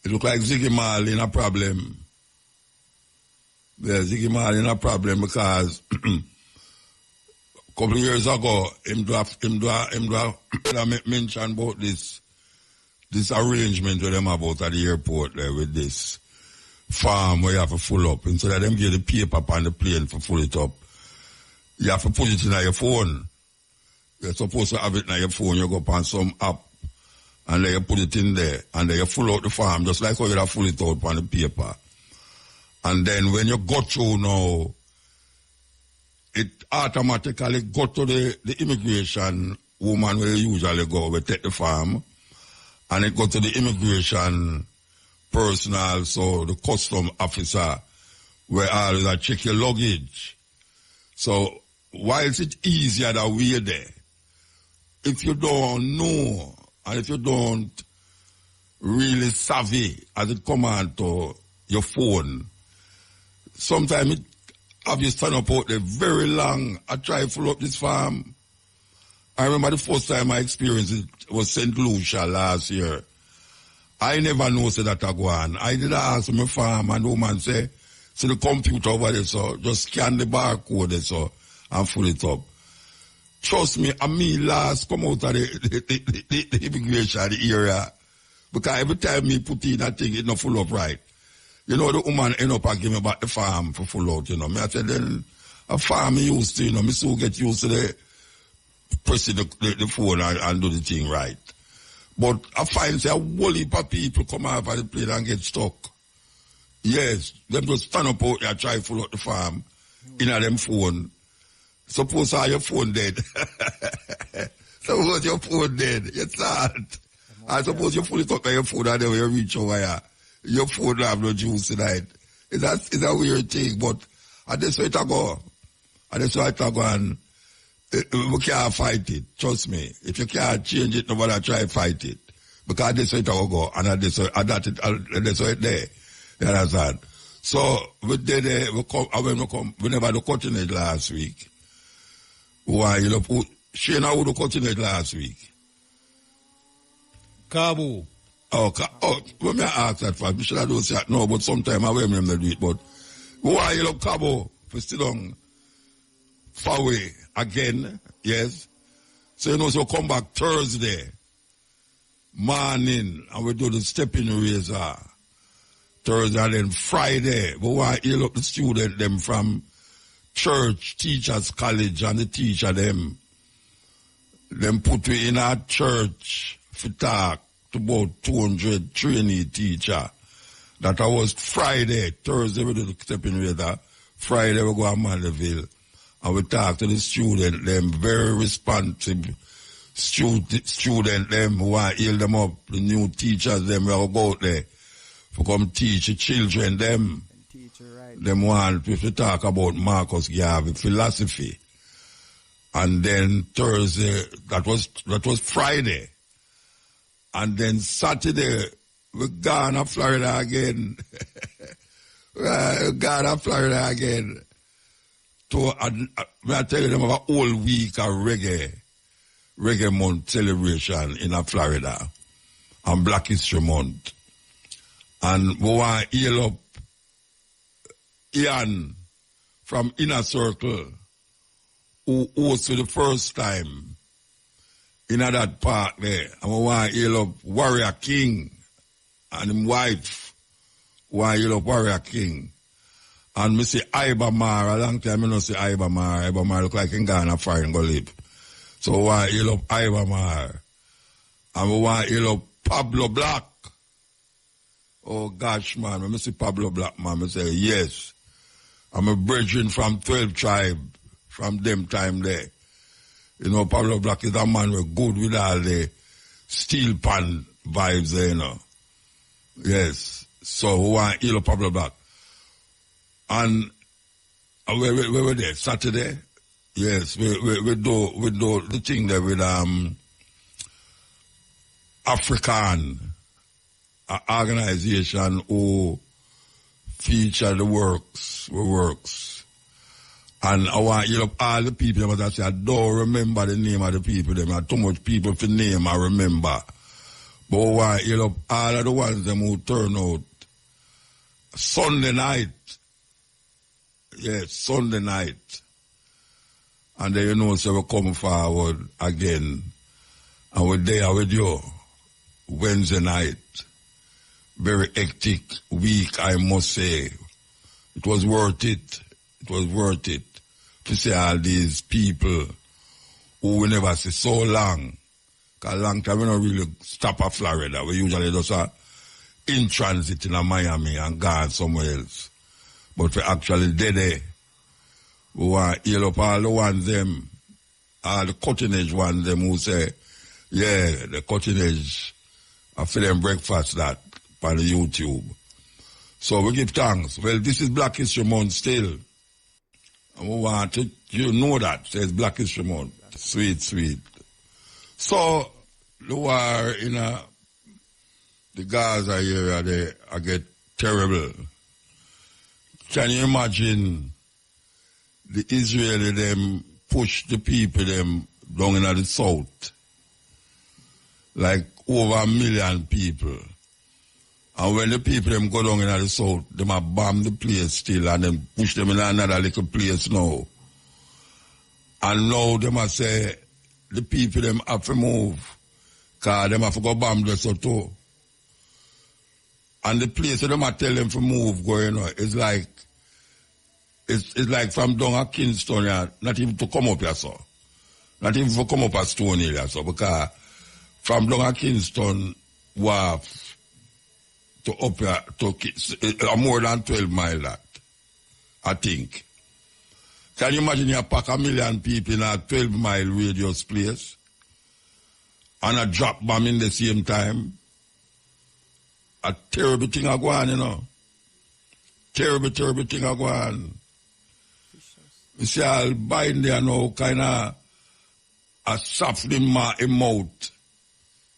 It look like Ziggy Marley in a problem. Yeah, Ziggy Marley in a problem because a couple of years ago, him mention about this arrangement with them about at the airport there with this farm where you have to full up. Instead of them give the paper on the plane for full it up, you have to put it in your phone. You're supposed to have it in your phone. You go upon some app and then you put it in there and then you full out the farm just like how you have full it out on the paper. And then when you go through now, it automatically go to the immigration woman where you usually go, we take the farm, and it go to the immigration personnel, so the custom officer, where I check your luggage. So, why is it easier that we're there? If you don't know, and if you don't really savvy as it come on to your phone, sometimes it have you stand up out there very long. I try to fill up this farm. I remember the first time I experienced it was St. Lucia last year. I never know that I go on. I did ask my farm and the woman say, see the computer over there, so just scan the barcode there, so and fill it up. Trust me, I mean last come out of the immigration the area. Because every time me put in that thing, it not full up right. You know, the woman end up and give me back the farm for full out, you know. Me I said, then a farm me used to, you know, me still get used to the pressing the phone and do the thing right. But I find say a whole heap of people come out of the plane and get stuck. Yes, them just stand up out there, try to full out the farm in a them phone. Suppose your phone dead. Suppose your phone dead. You start. I suppose you full it up by your phone and then when you reach over here. Your phone have no juice tonight. It's a weird thing, but that's why it go. That's why it go, and we can't fight it. Trust me. If you can't change it, nobody try to fight it. Because that's why it go, and that's why it's there. You understand? So, we did we never do cutting it last week. Why, you know, Shana would do cutting it last week. Kabu. When me ask that for, me should have don't say that no, but sometime I will remember do it, but why you love Cabo for still on far away again, yes? So you know, so come back Thursday morning and we do the stepping razor Thursday and then Friday, but why heal up the student them from church, teachers college and the teacher them put we in our church for talk to about 200 trainee teacher. That was Friday. Thursday we do the stepping razor. Friday we go to Mandeville and we talk to the student, them very responsive student them who want to heal them up, the new teachers them will go out there for come teach the children them. Right. Them want to talk about Marcus Garvey philosophy. And then Thursday, that was Friday. And then Saturday, we gone to Florida again. We gone to Florida again. I tell you them about a whole week of reggae month celebration in Florida. And Black History Month. And we want to heal up Ian from Inner Circle, who hosts for the first time in that park there. And we want to heal up Warrior King and his wife. We want to heal up Warrior King. And me say Iba Mar, a long time I don't say Iba Mar. Iba Mar look like in Ghana foreign go live. So we want to heal up Iba Mar. And we want to heal up Pablo Black. Oh gosh, man, when I see Pablo Black, man, I say, yes. I'm a brethren from 12 tribe, from them time there. You know, Pablo Black is a man who good with all the steel pan vibes there, you know. Yes. So we want to heal up Pablo Black. And we were there Saturday. Yes, we do the thing there with African organization who feature the works. And I want you know all the people that I say I don't remember the name of the people them. Too much people for name I remember. But why heal up all of the ones them who turn out Sunday night. Yes, Sunday night. And then you know, so we come forward again. And we're there with you. Wednesday night. Very hectic week, I must say. It was worth it. It was worth it to see all these people who we never see so long. Because a long time we don't really stop at Florida. We usually just in transit in Miami and gone somewhere else. But we actually did it. We want to heal up all the ones them, all the cutting edge ones them who say, yeah, the cutting edge, I feel them breakfast that on the YouTube. So we give thanks. Well, this is Black History Month still. And we want to, you know that, says Black History Month. Sweet, sweet. So, the war in the Gaza area, they get terrible. Can you imagine the Israeli them push the people them down in the south? Like over 1 million people. And when the people them go down in the south, them a bomb the place still and then push them in another little place now. And now them a say the people them have to move. Cause them have to go bomb the south too. And the place them a tell them to move going on, it's like from down at Kingston, yeah, not even to come up here, so. Not even to come up at Stone Hill, so. Because from down at Kingston, Wharf, to up here, to more than 12 miles, that, I think. Can you imagine you pack 1 million people in a 12-mile radius place? And a drop bomb in the same time? A terrible thing a go on, you know. Terrible thing a go on. You see, I'll bind there now, kind of a softening mouth.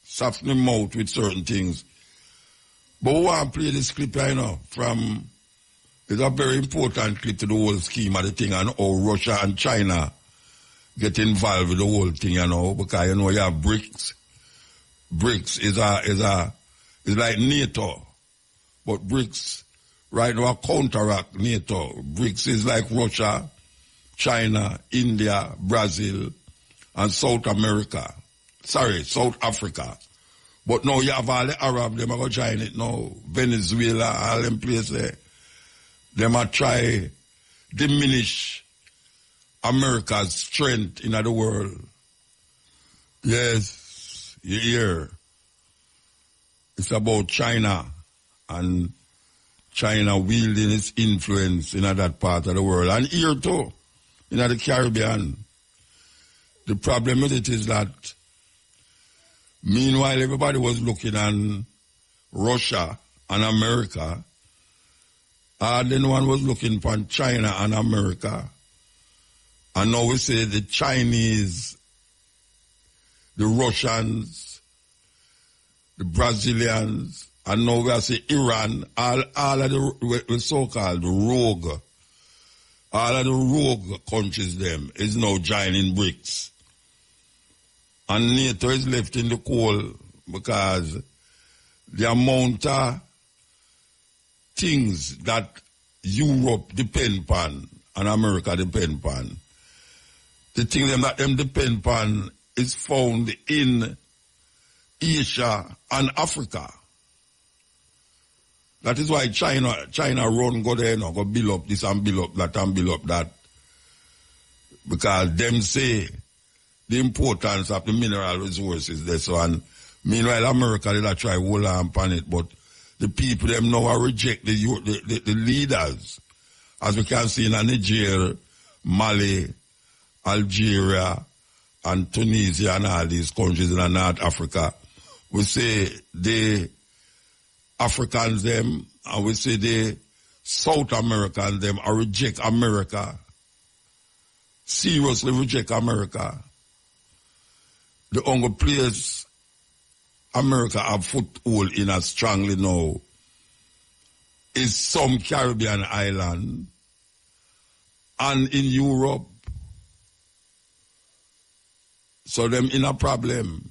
Softening mouth with certain things. But we want to play this clip here, you know, from, it's a very important clip to the whole scheme of the thing and how Russia and China get involved with the whole thing, you know, because, you know, you have BRICS. BRICS is like NATO, but BRICS right now counteract NATO. BRICS is like Russia, China, India, Brazil, and South America. Sorry, South Africa. But now you have all the Arab, them are going to join it now. Venezuela, all them places there. Them are try diminish America's strength in the world. Yes, you hear. It's about China and China wielding its influence in that part of the world. And here too, in the Caribbean. The problem with it is that meanwhile everybody was looking at Russia and America, then no one was looking for China and America. And now we say the Chinese, the Russians, the Brazilians, and now we say Iran, all of the so-called rogue, all of the rogue countries them is now joining BRICS. And NATO is left in the cold because the amount of things that Europe depend upon and America depend upon, the thing that them depend upon is found in Asia and Africa. That is why China run go there now, go build up this and build up that and build up that. Because them say the importance of the mineral resources there. So, and meanwhile America they try hold on upon it, but the people them now reject the leaders. As we can see in Nigeria, Mali, Algeria, and Tunisia and all these countries in North Africa. We say the Africans them, and we say the South Americans them reject America. Seriously reject America. The only place America have foothold in as strongly now is some Caribbean island and in Europe. So them in a problem.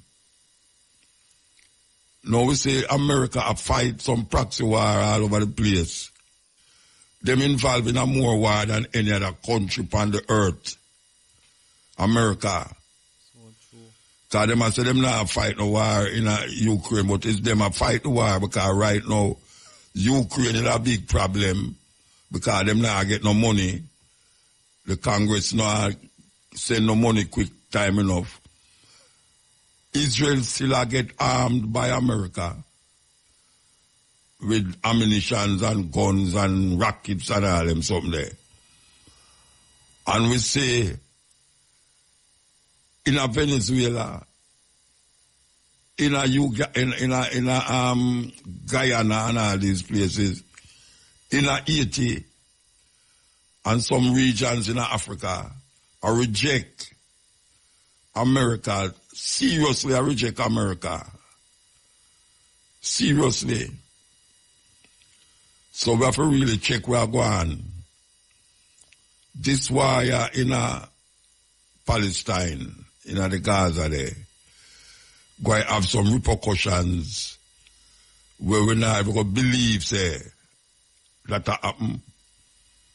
Now we say America a fight some proxy war all over the place. Them involved in a more war than any other country on the earth. America. So true. So them say them not fight no war in Ukraine, but it's them a fight the war because right now Ukraine is a big problem because them not get no money. The Congress not send no money quick time enough. Israel still get armed by America with ammunitions and guns and rockets and all them something there. And we say in a Venezuela, in a Guyana and all these places, in a Haiti and some regions in Africa, I reject America. Seriously, I reject America. Seriously. So we have to really check where we're going. This war in Palestine, in the Gaza there, going to have some repercussions where we're not going to believe, say, that happen.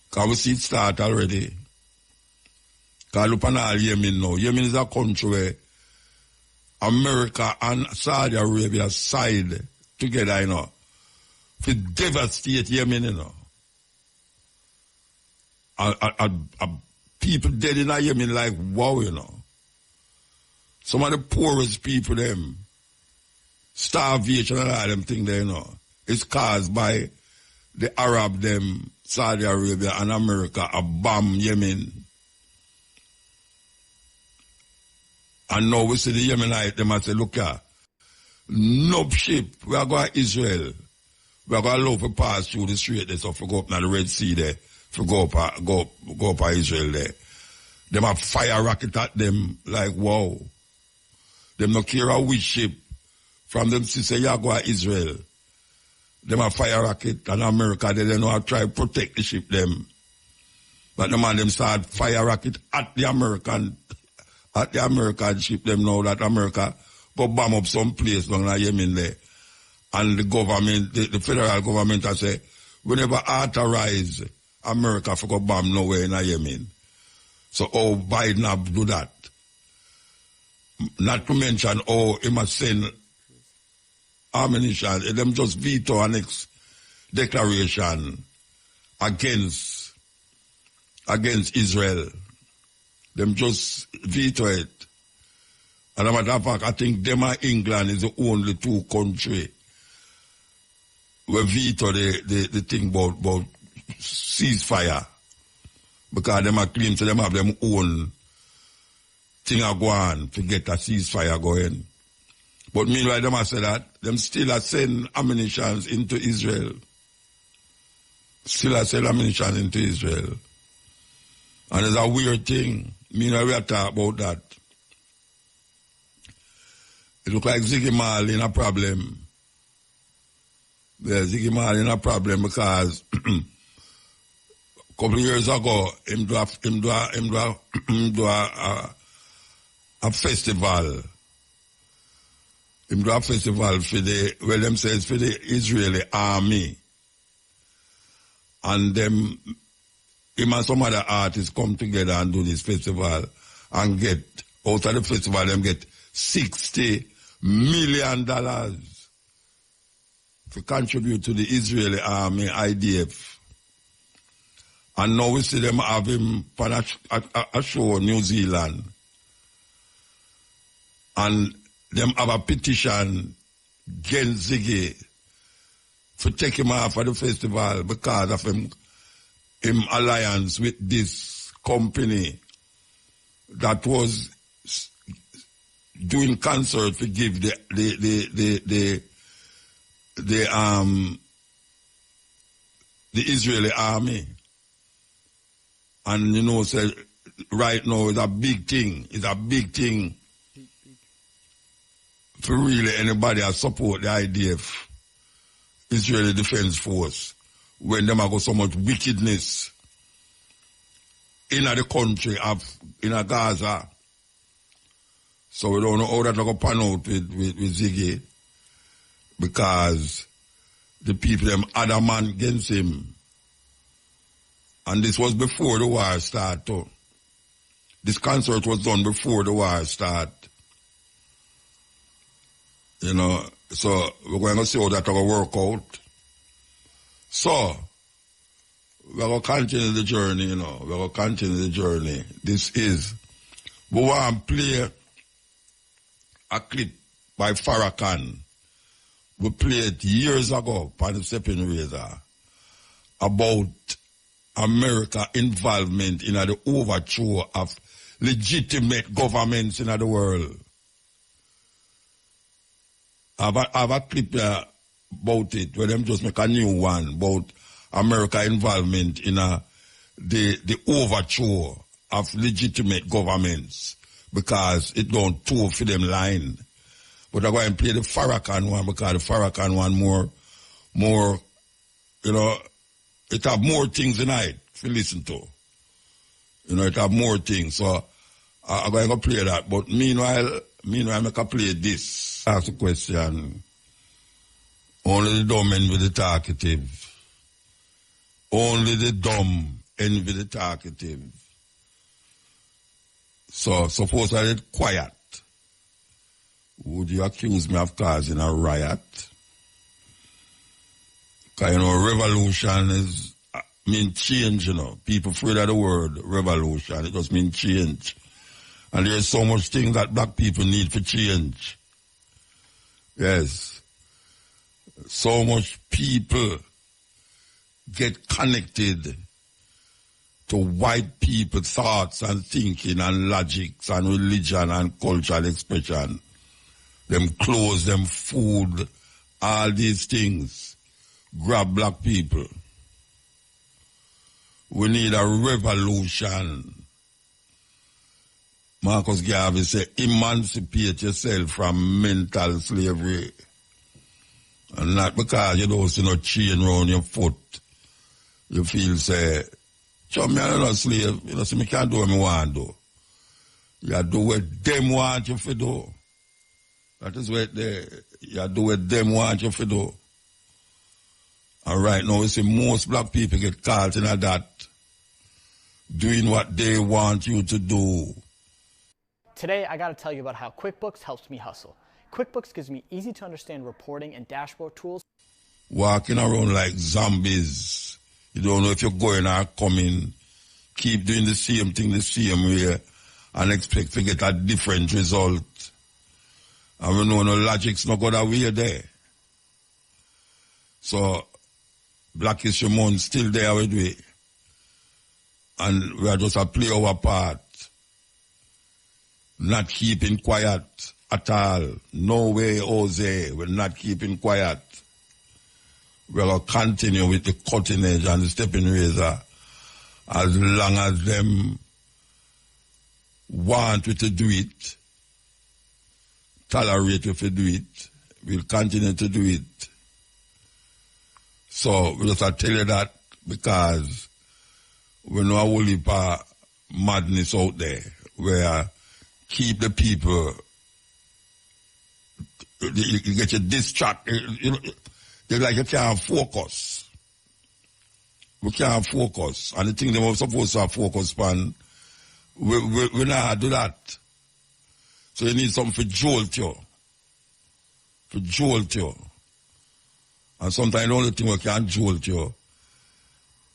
Because we see it start already. Because look at Yemen now. Yemen is a country where America and Saudi Arabia side together, you know, to devastate Yemen, you know. People dead in Yemen like, wow, you know. Some of the poorest people, them, starvation and all them things there, you know, is caused by the Arab, them, Saudi Arabia and America, a bomb Yemen. And now we see the Yemenite, them and say, look here, no ship, we are going to Israel. We are going to allow to pass through the strait there, so if we go up now the Red Sea there, if we go up Israel there. Them have fire rocket at them like, wow. Them no care a which ship from them to say, you go to Israel. Them have fire rocket and America, they don't know how to try to protect the ship them. But the man them start fire rocket at the American ship them now that America go bomb up some place down in Yemen there. And the government, the federal government has say, we never authorize America for go bomb nowhere in Yemen. So Biden have do that. Not to mention he must send ammunition. Them just veto an declaration against Israel. Them just veto it. And as a matter of fact, I think them and England is the only two countries where veto the thing about ceasefire. Because them are claim to them have them own thing a go on to get a ceasefire going. But meanwhile, them have said that, them still are send ammunition into Israel. Still are send ammunition into Israel. And it's a weird thing. Meanwhile, we are talking about that. It look like Ziggy Marley in a problem. Yeah, Ziggy Marley in a problem because a couple of years ago, him do a festival. Him do a festival for them says for the Israeli army. And them, him and some other artists come together and do this festival and get, out of the festival, them get $60 million to contribute to the Israeli army, IDF. And now we see them have him on a show in New Zealand. And them have a petition against Ziggy to take him off of the festival because of him alliance with this company that was doing concert to give the Israeli army. And you know, say right now it's a big thing. It's a big thing for really anybody that support the IDF, Israeli Defense Force, when them have got so much wickedness in the country in Gaza. So we don't know how that will pan out with Ziggy. because the people them had a man against him. And this was before the war started too. This concert was done before the war started. You know, so we're going to see how that will work out. So, we're going to continue the journey, you know. We're going to continue the journey. This is, we want to play a clip by Farrakhan. We played it years ago on the Stepping Razor about America involvement in the overthrow of legitimate governments in the world. I have a clip there about it where them just make a new one about America involvement in the overthrow of legitimate governments because it don't toe for them line. But I'm going to play the Farrakhan one because the Farrakhan one more, you know, it have more things in it to listen to. You know, it have more things. So I'm going to play that. But meanwhile, I can play this. Ask the question. Only the dumb envy the talkative. Only the dumb envy the talkative. So suppose I did quiet. Would you accuse me of causing a riot? Because, you know, revolution mean change, you know. People afraid of the word revolution. It just means change. And there's so much things that black people need for change. Yes. So much people get connected to white people thoughts and thinking and logics and religion and cultural expression. Them clothes, them food, all these things grab black people. We need a revolution. Marcus Garvey said, emancipate yourself from mental slavery. And not because you don't see no chain around your foot. You feel, say, chum, me I'm not a slave. You know, see, me can't do what I want to do. You do what them want you to do. That is what you do what them want you to do. And right now, we see most black people get caught in that, doing what they want you to do. Today, I got to tell you about how QuickBooks helps me hustle. QuickBooks gives me easy-to-understand reporting and dashboard tools. Walking around like zombies. You don't know if you're going or coming. Keep doing the same thing the same way and expect to get a different result. And we know no logic's not got away there. So, Black History Month still there with we. And we are just a play our part. Not keeping quiet at all. No way, Jose. We're not keeping quiet. We're going to continue with the cutting edge and the stepping razor as long as them want we to do it, tolerate if we do it, we'll continue to do it. So we just tell you that because we know a whole heap of madness out there where keep the people, you get you distracted, you know, they're like you can't focus. We can't focus. And the thing they were supposed to have focus on, we not do that. So you need something to jolt you. To jolt you. And sometimes the only thing we can jolt you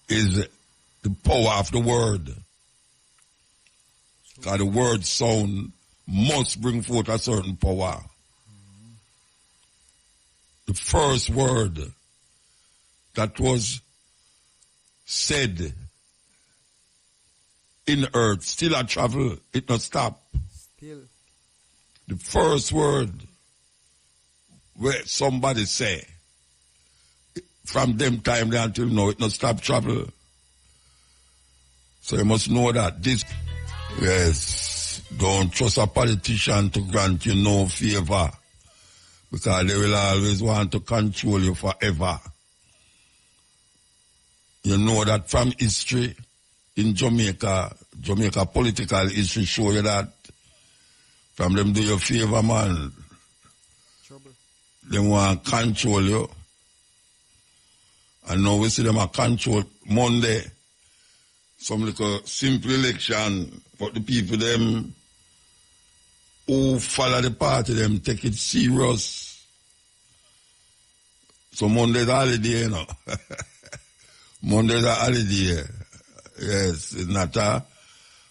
is the power of the word. Because the word sound must bring forth a certain power. The first word that was said in earth, still a travel, it not stop. Still. The first word where somebody say, from them time there until now, it not stop travel. So you must know that this, yes, don't trust a politician to grant you no favor, because they will always want to control you forever. You know that from history in Jamaica political history show you that from them do you favor, man. Trouble. They want to control you. And now we see them a control Monday. Some little simple election, but the people them who follow the party them take it serious. So Monday's a holiday, you know. Monday's a holiday. Yes, it's not a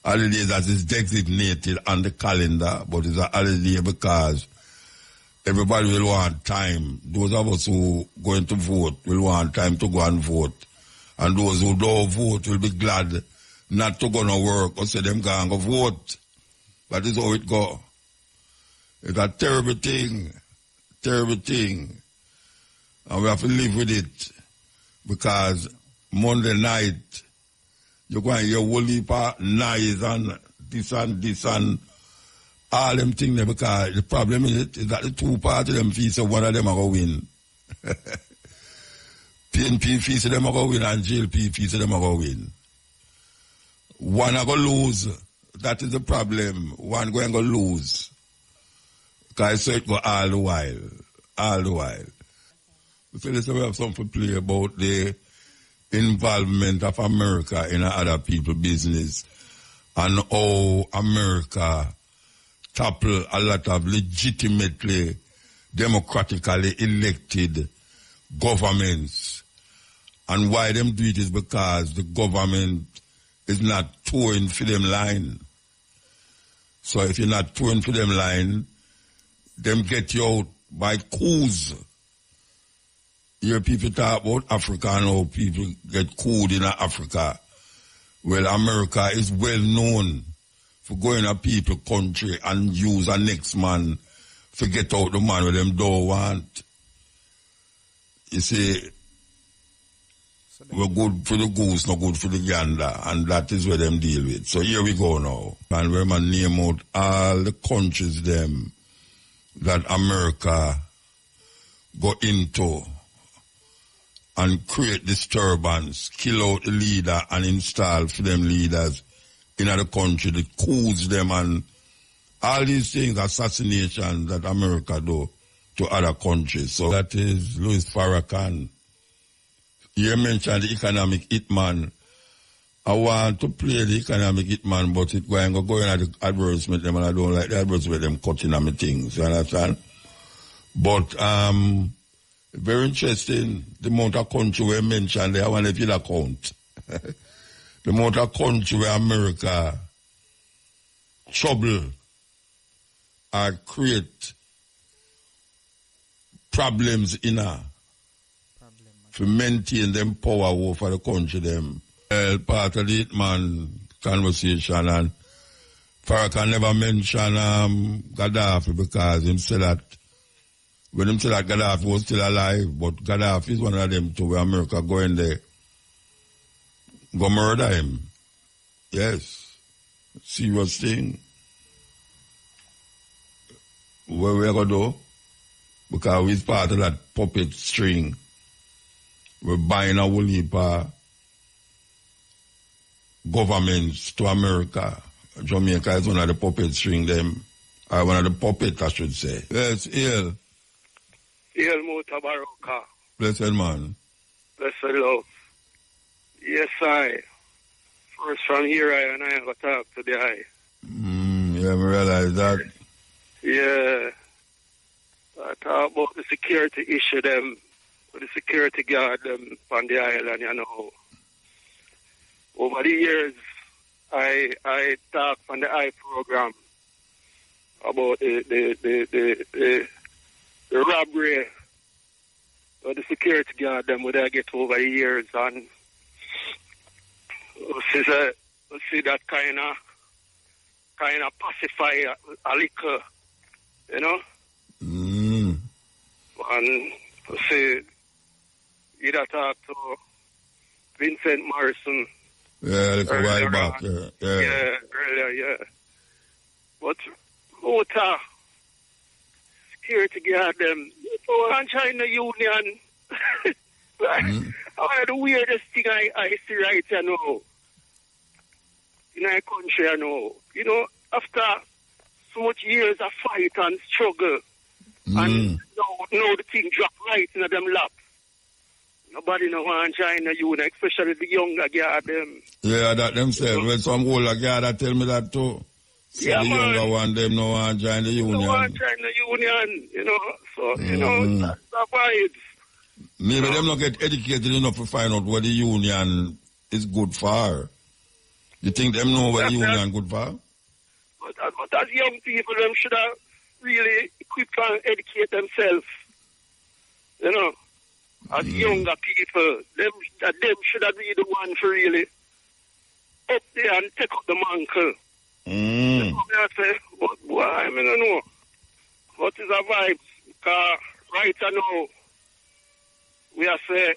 holiday that is designated on the calendar, but it's a holiday because everybody will want time. Those of us who going to vote will want time to go and vote. And those who don't vote will be glad not to go to work or say them going to vote. That is how it go. It's a terrible thing. Terrible thing. And we have to live with it. Because Monday night, you're going to hear whole heap of noise and this and all them things there, because the problem is that the two parties them feel so one of them are going to win. PNP feel so them are going to win and GLP feel so them are going to win. One are going to lose. That is the problem. One going to lose. Because so it go all the while. All the while. So let's have something to play about the involvement of America in other people's business and how America topple a lot of legitimately, democratically elected governments. And why them do it is because the government is not touring for them line. So if you're not touring for them line, them get you out by coups. Here people talk about Africa and how people get cooled in Africa. Well, America is well known for going to people's country and use a next man to get out the man where them don't want. You see, we're good for the goose, not good for the gander, and that is where them deal with. So here we go now. And we're going to name out all the countries them that America go into and create disturbance, kill out the leader and install for them leaders in other country that coups them and all these things, assassination that America do to other countries. So that is Louis Farrakhan. You mentioned the economic hitman. I want to play the economic hitman, but it going to go in at the advertisement them and I don't like the advertisement them cutting on my things, you understand? But very interesting, the amount of country we mentioned there, I want to feel a count. The amount of country where America trouble or create problems in her to maintain them power over the country them. Part of the Hitman conversation, and Farrakhan never mentioned Gaddafi because he said that when him said that Gaddafi was still alive, but Gaddafi is one of them to where America go in there, go murder him. Yes. Serious thing. Where we going to do? Because we're part of that puppet string. We're buying a whole heap of governments to America. Jamaica is one of the puppet string them. Or one of the puppets, I should say. Yes, ill. Hail MUTABARUKA. Blessed man. Blessed love. Yes, I. First from here, I have to talk to the eye. Yeah, I realize that. Yeah. I talk about the security issue, them, with the security guard them on the island, you know. Over the years, I talk on the eye program about the robbery of the security guard them would I get over the years, and we see that kind of pacify a little, you know. And we see either talk to Vincent Morrison. Yeah, a while back. Yeah, earlier, yeah. But Mota, security guard them, and China Union. One of the weirdest thing I see right now in our country, you know, after so much years of fight and struggle, And now the thing drop right in them lap. Nobody no want to join the union, especially the younger guard them. Yeah, that themselves. When some older guard that tell me that too. So the younger one, them no want to join the union. No want to join the union, you know. So, you know, that's the vibes. Maybe them not get educated enough to find out what the union is good for. You think them know what the union good for? But as young people, them should have really equipped and educate themselves. You know. As younger people, them should have been the one to really up there and take up the mantle. I say, but boy, I don't know. What is a vibe? Because right now, we are saying,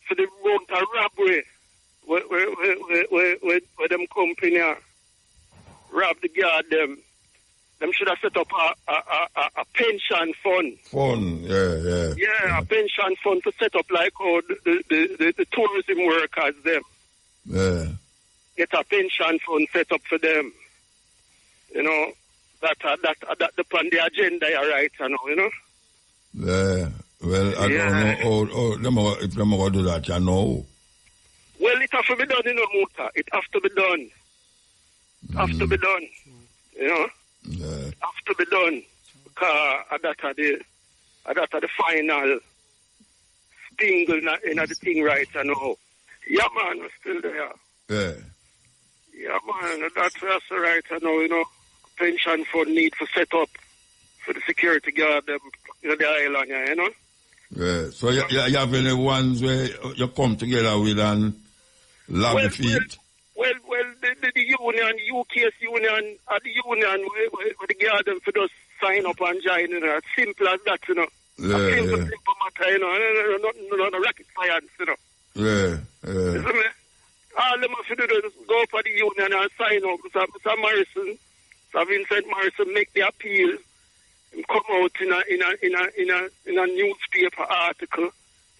for the road to robbery, where them company rob the guard, them should have set up a pension fund. Yeah, a pension fund to set up like how the tourism workers, them. Yeah. Get a pension fund set up for them. You know, that upon the agenda, right, you know, you know? Yeah. Well, I don't know if them going to do that, you know. Well, it has to be done, you know, Muta. It has to be done. It has to be done. You know? Yeah. It has to be done. Because that are the final stingle in the thing, right, you know. Yeah, man, we're still there. Yeah. Yeah, man, that's right, you know. Pension fund need for set up for the security guard, them, you know, the island, you know. Yeah. So you have any ones where you come together with and love the feet? Well, the union, UK's union, the union where the guard them for just sign up and join, you know. Simple as that, you know. Simple matter, you know. No rocket science, you know. Yeah. You see me? All them have to do is go for the union and sign up. Mr. Morrison, Sir Vincent Morrison make the appeal and come out in a newspaper article.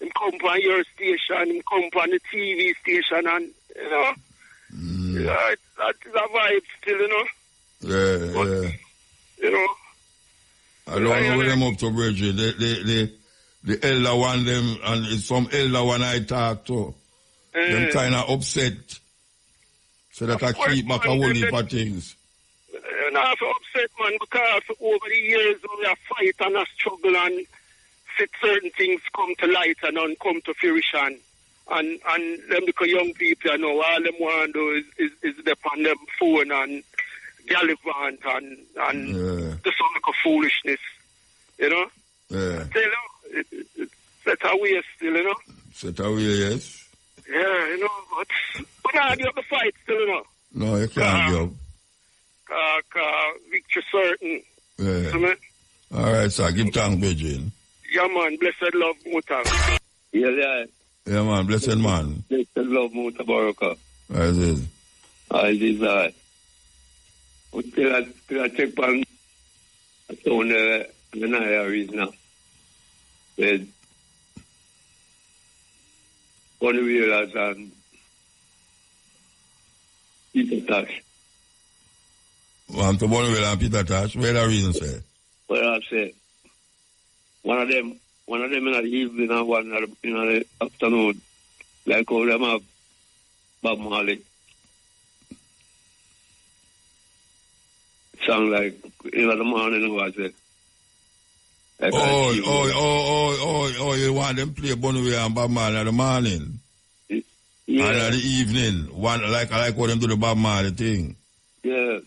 And come on your station, and come on the TV station, and you know, yeah, that is a vibe still, you know. Yeah. You know. I don't know where them up to, Bridget. The elder one, them, and it's some elder one I talk to. Them kind of upset. So that I keep back a whole heap of things. You know, I'm upset, man, because over the years we have fight and a struggle and certain things come to light and don't come to fruition. And them because young people, you know, all them want to do is depend on them phone and gallivant and do some like a foolishness, you know? Yeah. So, you know, it's set away still, you know? Set away, yes. Yeah, you know, but we can't give up the fight still, you know? No, you can't give up. Victory certain. Yeah. So, man, all right, sir. Give thanks, Beijing. Yeah, man. Blessed love, Muta. Yeah. Yeah, man. Blessed man. Blessed love, MUTABARUKA. As is. As is, Till I check on the Naya now. With one wheelers and Peter Tash. Want to one wheel and Peter Tash? Where the reason, say? Well, I say, one of them in the evening and one in the afternoon, like how them have Bob Marley. Sound like in the morning, was it? Like you want them play Bonnie and Bob Marley in the morning? Yeah. And in the evening, one like how them do the Bob Marley thing? Yes.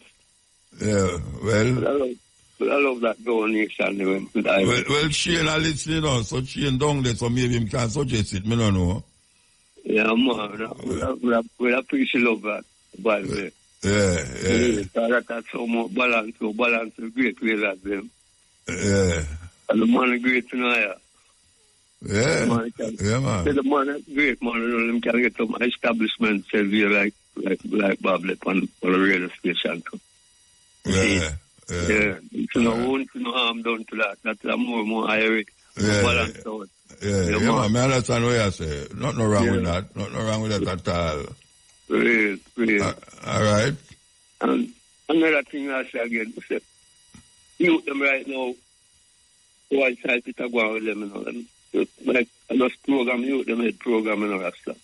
Yeah, well... I love that donation. Well, Shane are listening on, so Shane down there, so maybe him can suggest it, me don't know. Yeah, man, we appreciate love that, by the way. Yeah. That's so much balance, great way that them. Yeah. And the man great tonight. Yeah. Man, the man great, man, you know, them can get some establishment here like Bablet on the radio station too. Yeah. It's no harm done to that. That's a more higher balance out. Yeah, man, I understand what you say. Nothing wrong with that. Nothing wrong with that at all. Great. All right. And another thing I say again, you them right now, So I tried to go on with them, you know. Them, like, I just program you, them head program, you know, that's that.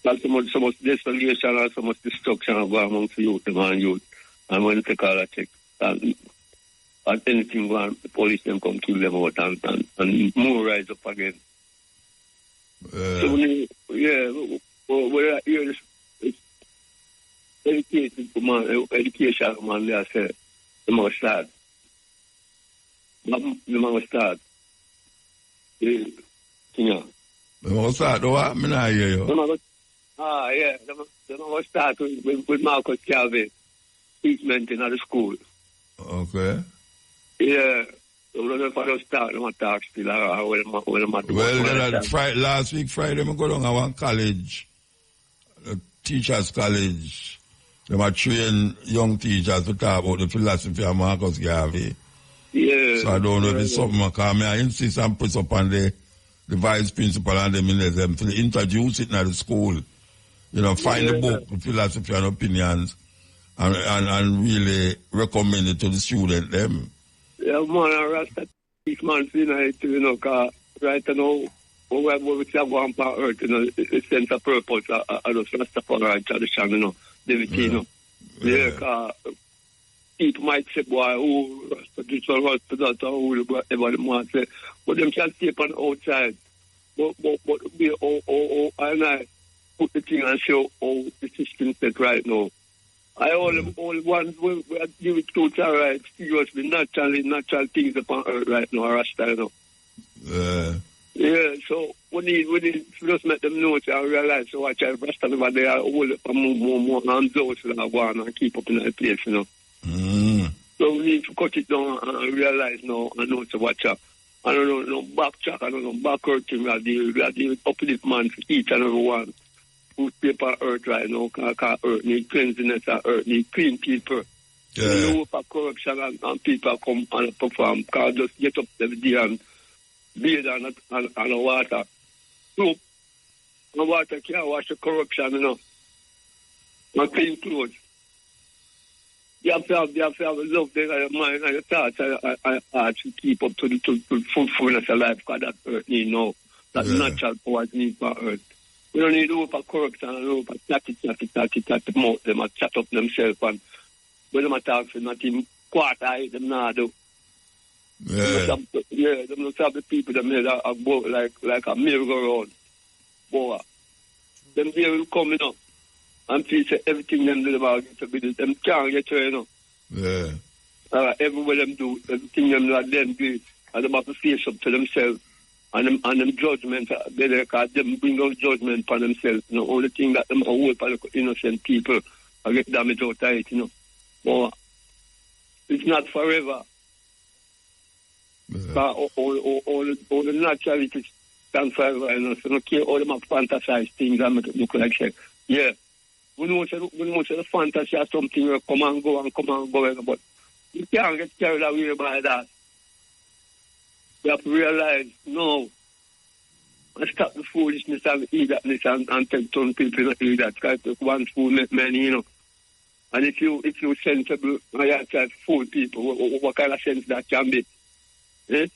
There's so much desolation and so much destruction going amongst the youth, them and youth. And when they take all that check, and anything go on, the police them come kill them out and more rise up again. So when you, when I hear this education man, they say, they must start. They must start. Yeah. They must start, though, I hear you. They must start with Marcus Garvey, treatment in the school. Okay. Yeah. So if I don't start, I'm not talk still. Last week, Friday, I go down to one college, teachers' college. They were train young teachers to talk about the philosophy of Marcus Garvey. Yeah. So I don't know if it's something I insist and put up on the vice principal and the minister to introduce it in the school. You know, find the book, the philosophy and opinions, and really recommend it to the student them. Yeah, man, I Rasta this man, you know, cause right now, what we say going on earth, you know, the sense of purpose, I just Rastafarian tradition, you know, decay, you know. Yeah, cause people might say, boy, oh, Rasta this or Rasta that, or whatever they might say, but them can stay on outside. But we, and I put the thing and show how the system set right now. I all ones we give it total right, seriously, natural things upon earth right now, Rasta, you know. Yeah, so we need to just make them know and realize, so watch out, Rasta over there, all up and more hands out so that go on and keep up in that place, you know. So we need to cut it down and realize now and know to watch out. I don't know, no backtrack, I don't know, backward thing, we are dealing with uplift man for each and every one. Who's paper earth right now, because earth need cleanliness and earth need clean people. Yeah. You know, for corruption and people come and perform, because just get up every day and bathe on the water. So, the water can't wash the corruption, you know. And clean clothes. You have to have love there in your mind and your thoughts and to keep up to the fullness of life, because that earth need now. That natural powers need for earth. We don't need over corruption and over chat mouth them and chat up themselves and when them attack for nothing quarter them now do. Them not have the people them here that are like a merry-go-round. Boy. Them there will come, you know, and feel say everything them do about to be them can't get you, you know. Everywhere them do, everything them like them do, and them have to face up to themselves. And them judgment, because them bring out judgment for themselves. You know, only thing that them hold for the innocent people I get damaged out of it, you know. But it's not forever. All the naturalities stand forever, you know. So don't care all them have fantasized things and make it look like shit. Yeah. We know the fantasy of something will come and go, but you can't get carried away by that. We have to realize, no, and stop the foolishness and idiotness and tell ton people not to do that. Because one fool make many, you know. And if you sensible, and you try to fool people, what kind of sense that can be? Eh?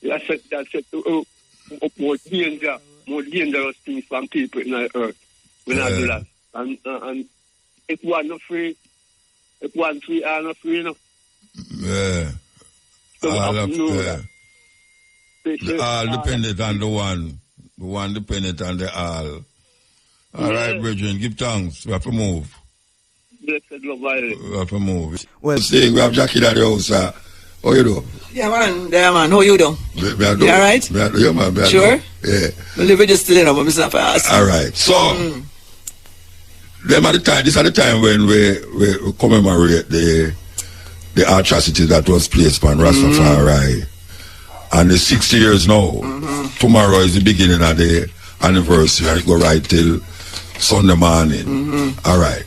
That's more dangerous things from people in the earth. When I do that. And if one not free, if one free, are not free, you know. Yeah. So all dependent on the one dependent on the all. All right, brethren, give thanks. We have to move. Blessed love, we have to move. Well, see, we have Jackie at the house. How you do? Yeah, man. How you do? You all right? Yeah, man. Sure? Yeah. We live just today now, but I'm not fast. All right. So, them at the time, this is the time when we commemorate the atrocity that was placed on Rastafari. And the 60 years now. Tomorrow is the beginning of the anniversary and it go right till Sunday morning. All right.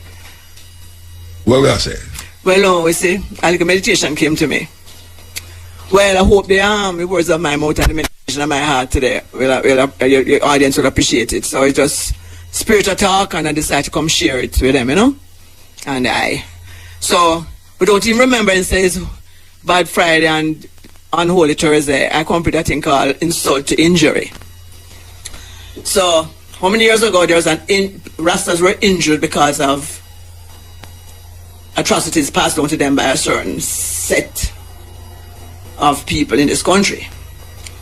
What will I say? Well, we see, a little meditation came to me. Well, I hope the words of my mouth and the meditation of my heart today, your audience will appreciate it. So it's just spiritual talk and I decided to come share it with them, you know? So, without even remembering, says, Bad Friday and Unholy Thursday, I come up with a thing called insult to injury. So, how many years ago there was Rastas were injured because of atrocities passed on to them by a certain set of people in this country.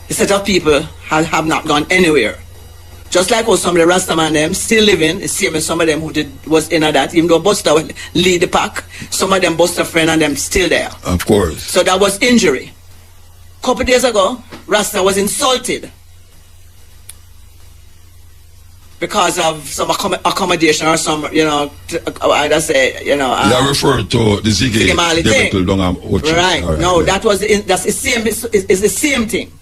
The set of people have not gone anywhere. Just like how some of the Rastaman them still living, the same as some of them who was in that, even though Buster would lead the pack, some of them Buster friend and them still there. Of course. So that was injury. Couple days ago, Rasta was insulted because of some accommodation or some, I'd say, That referred to the Ziggy Marley thing. Right. No, that's the same. It's the same thing.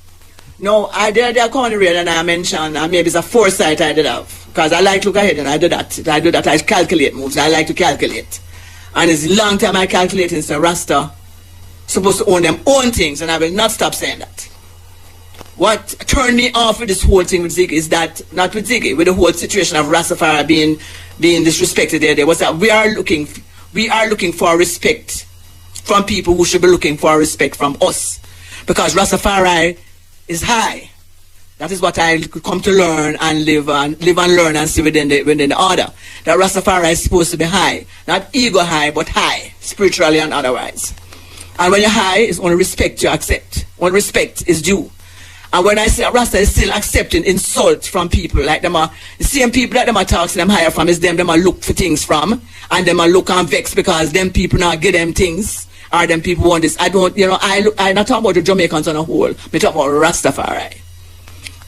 No, there come on the radio and I mentioned, maybe it's a foresight I did have. Because I like to look ahead and I do that. I calculate moves. I like to calculate. And it's a long time I calculate and say Rasta supposed to own them own things, and I will not stop saying that. What turned me off with this whole thing with Ziggy is that, not with Ziggy, with the whole situation of Rastafari being disrespected there was that we are looking for respect from people who should be looking for respect from us. Because Rastafari is high. That is what I come to learn and live and learn and see within the order. That Rastafari is supposed to be high. Not ego high, but high, spiritually and otherwise. And when you're high, it's only respect you accept. Only respect is due. And when I say Rasta is still accepting insult from people, like them are the same people that them are talking them higher from is them are look for things from, and them are look and vex because them people not give them things, or them people want this. I not talking about the Jamaicans on a whole, I talk about Rastafari.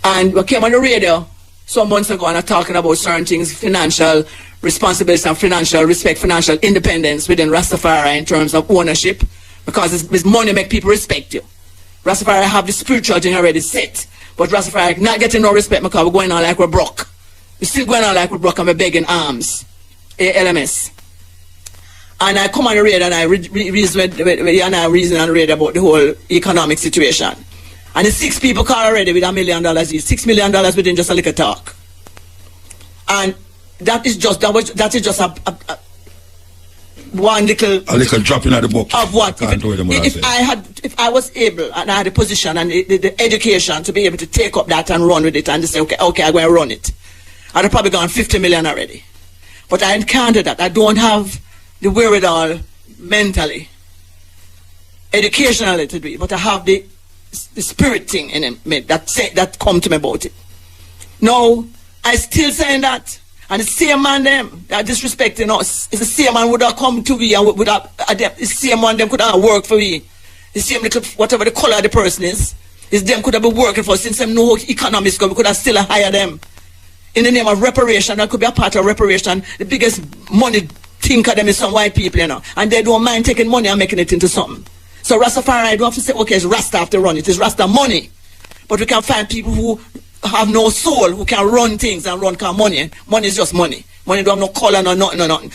And we came on the radio some months ago and I'm talking about certain things, financial responsibility and financial respect, financial independence within Rastafari in terms of ownership, because it's money make people respect you. Rastafari have the spiritual thing already set, but Rastafari not getting no respect because we're going on like we're broke. We're still going on like we're broke and we're begging alms. LMS. And I come on the radio and I reason on the radio about the whole economic situation. And the 6 people call already with $1 million each. $6 million within just a little talk. And that is just one little drop in at the book of what if I was able and I had a position and the education to be able to take up that and run with it and just say okay I'm going to run it, I'd have probably gone 50 million already. But I encountered that I don't have the wherewithal mentally, educationally to do it, but I have the spirit thing in me that come to me about it. No, I still saying that. And the same man them that disrespecting us, it's the same man would have come to me and would have the same one them could have worked for me. The same little whatever the color of the person is them could have been working for since them know economics we could have still hire them. In the name of reparation, that could be a part of reparation. The biggest money think of them is some white people, and they don't mind taking money and making it into something. So Rastafari don't have to say, okay, it's Rasta have to run it, it's Rasta money. But we can find people who have no soul, who can run things and run car money. Money is just money. Money don't have no color, no nothing.